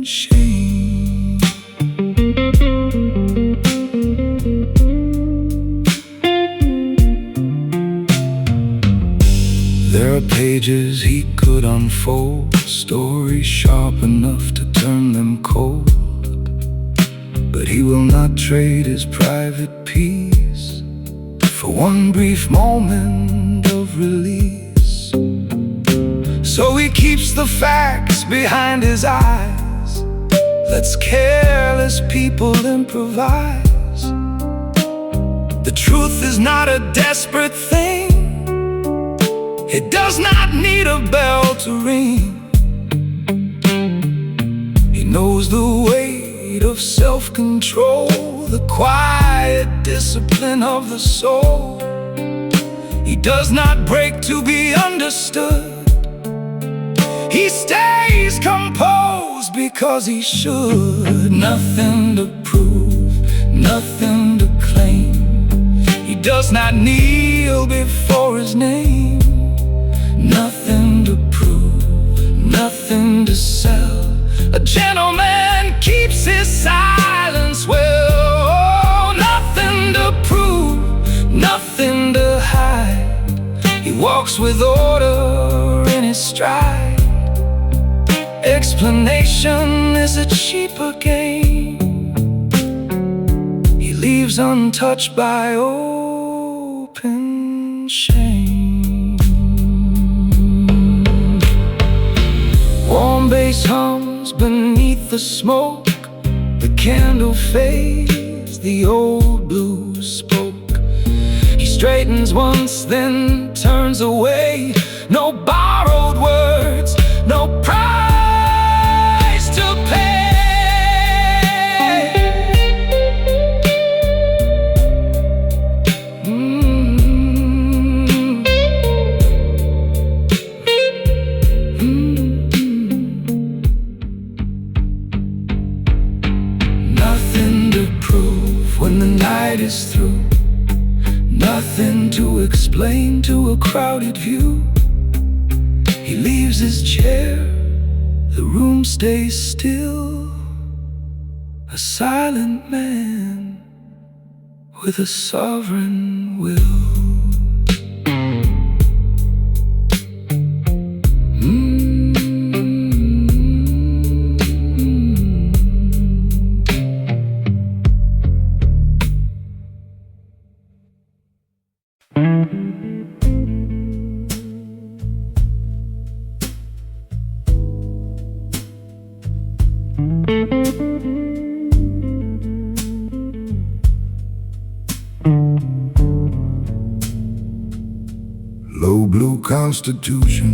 shame. There are pages he could unfold, stories sharp enough to turn them cold. But he will not trade his private peace for one brief moment of release. So he keeps the facts behind his eyes, lets careless people improvise. The truth is not a desperate thing. It does not need a bell to ring. He knows the weight of self-control, the quiet discipline of the soul. He does not break to be understood. He stays composed because he should. Nothing to prove, nothing to claim. He does not kneel before his name. Nothing to prove, nothing to sell. A gentleman keeps his silence well. Nothing to prove, nothing to hide. He walks with order in his stride. Explanation is a cheaper game. He leaves untouched by open shame. Warm bass hums beneath the smoke. The candle fades, the old blues spoke. He straightens once, then turns away. No borrowed words, no price to pay. When the night is through, nothing to explain to a crowded view. He leaves his chair, the room stays still. A silent man with a sovereign will. Low blue Constitution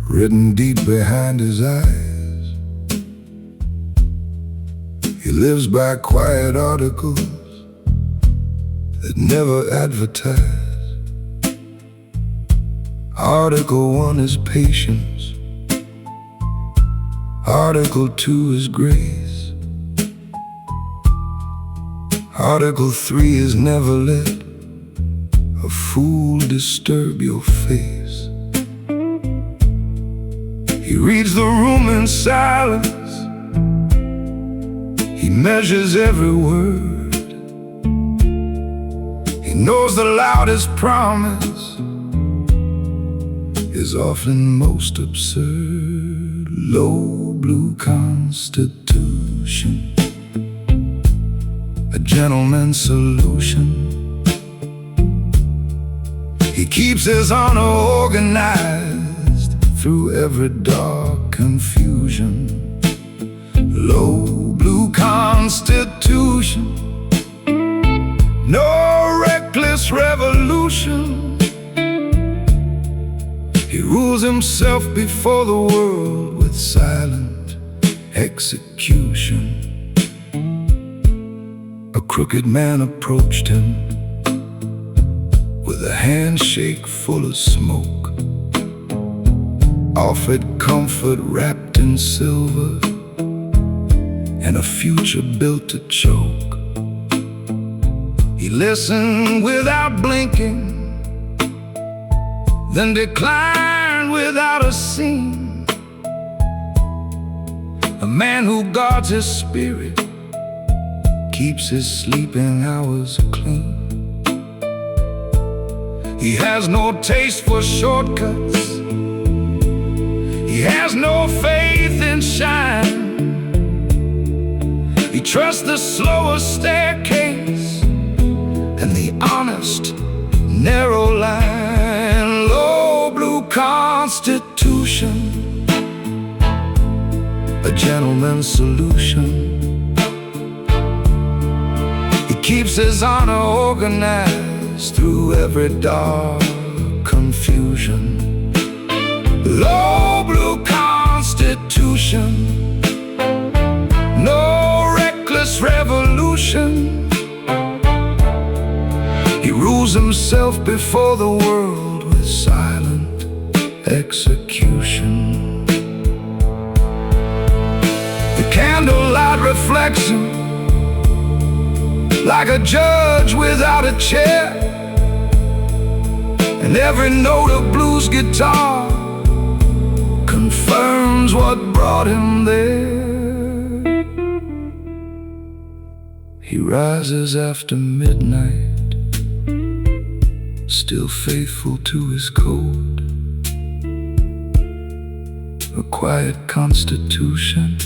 written deep behind his eyes. He lives by quiet articles that never advertise. Article 1 is patience. Article 2 is grace. Article 3 is never let a fool disturb your face. He reads the room in silence. He measures every word. He knows the loudest promise is often most absurd. Low blue constitution, a gentleman's solution. He keeps his honor organized through every dark confusion. Low blue constitution, no reckless revolution. He rules himself before the world with silent execution. A crooked man approached him with a handshake full of smoke, offered comfort wrapped in silver and a future built to choke. He listened without blinking, then declined without a scene. A man who guards his spirit keeps his sleeping hours clean. He has no taste for shortcuts. He has no faith in shine. He trusts the slower staircase and the honest, narrow line. Low blue constitution, a gentleman's solution. He keeps his honor organized through every dark confusion. Low blue constitution, no reckless revolution. He rules himself before the world with silent execution. The candlelight reflection, like a judge without a chair, and every note of blues guitar confirms what brought him there. He rises after midnight, still faithful to his code. A quiet constitution,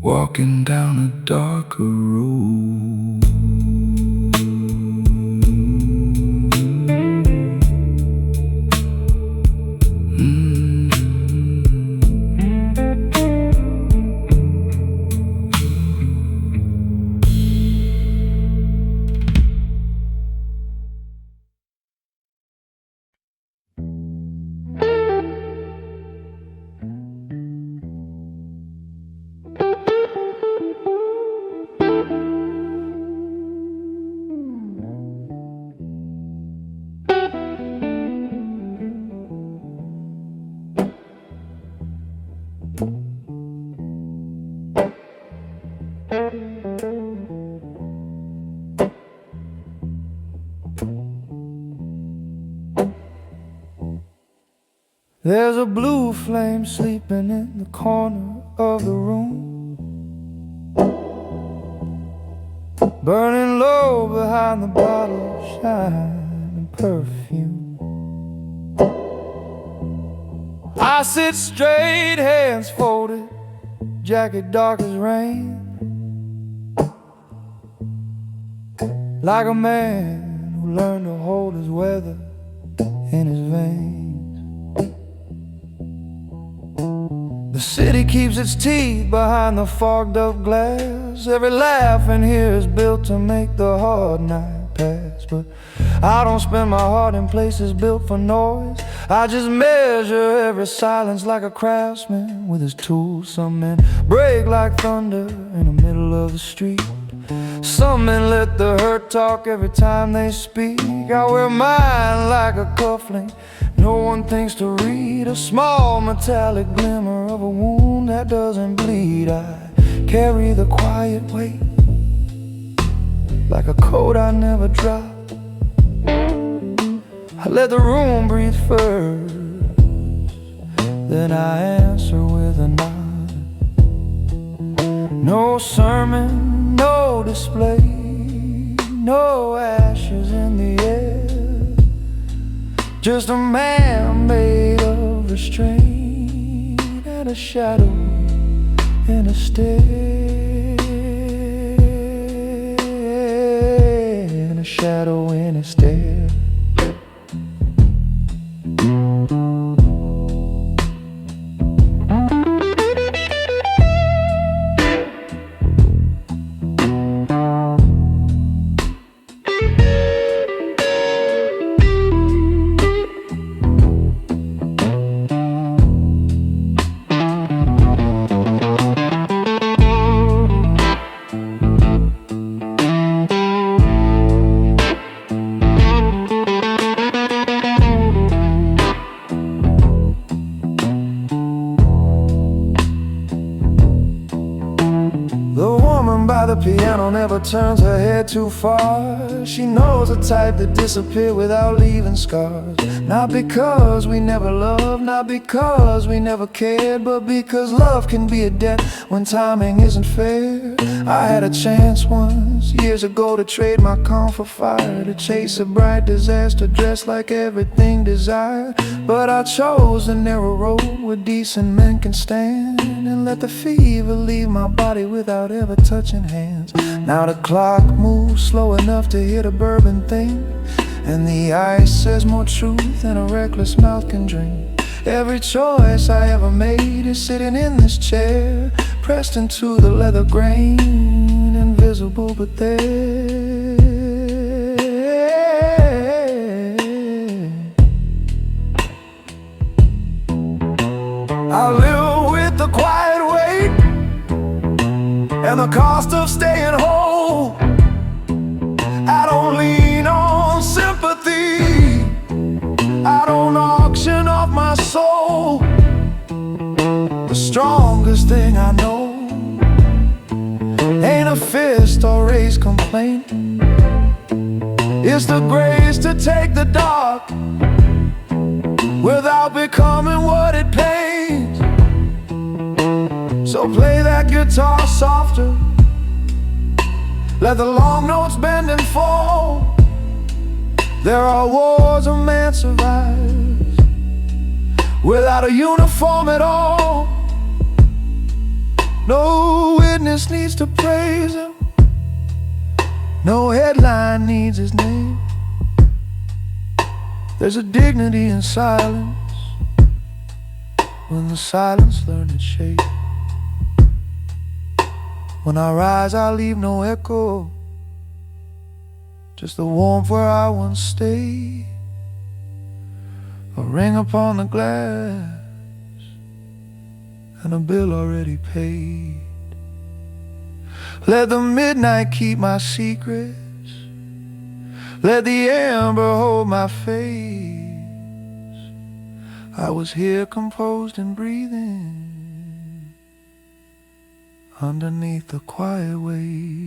walking down a darker road. There's a blue flame sleeping in the corner of the room, burning low behind the bottle of shining perfume. I sit straight, hands folded, jacket dark as rain, like a man who learned to hold his weather in his veins. The city keeps its teeth behind the fogged up glass. Every laugh in here is built to make the hard night pass. But I don't spend my heart in places built for noise. I just measure every silence like a craftsman with his tools. Some men break like thunder in the middle of the street. Some men let the hurt talk every time they speak. I wear mine like a cufflink, no one thinks to read a small metallic glimmer of a wound that doesn't bleed. I carry the quiet weight like a coat I never drop. I let the room breathe first, then I answer with a nod. No sermon, no display, no ashes in the air, just a man made of restraint and a shadow and a stare, and a shadow and a stare. By the piano never turns her head too far. She knows the type that disappear without leaving scars. Not because we never loved, not because we never cared, but because love can be a debt when timing isn't fair. I had a chance once, years ago, to trade my calm for fire, to chase a bright disaster dressed like everything desired. But I chose the narrow road where decent men can stand, and let the fever leave my body without ever touching hands. Now the clock moves slow enough to hit a bourbon thing, and the ice says more truth than a reckless mouth can drink. Every choice I ever made is sitting in this chair, pressed into the leather grain, invisible but there. I live with the quiet weight and the cost of staying whole. I don't lean on sympathy, I don't auction off my soul. The strongest thing I know ain't a fist or raised complaint, it's the grace to take the dark without becoming what it paints. So play that guitar softer, let the long notes bend and fall. There are wars a man survives without a uniform at all. No witness needs to praise him, no headline needs his name. There's a dignity in silence when the silence learns its shape. When I rise, I leave no echo, just the warmth where I once stayed. A ring upon the glass and a bill already paid. Let the midnight keep my secrets, let the amber hold my face. I was here composed and breathing underneath the quiet wave.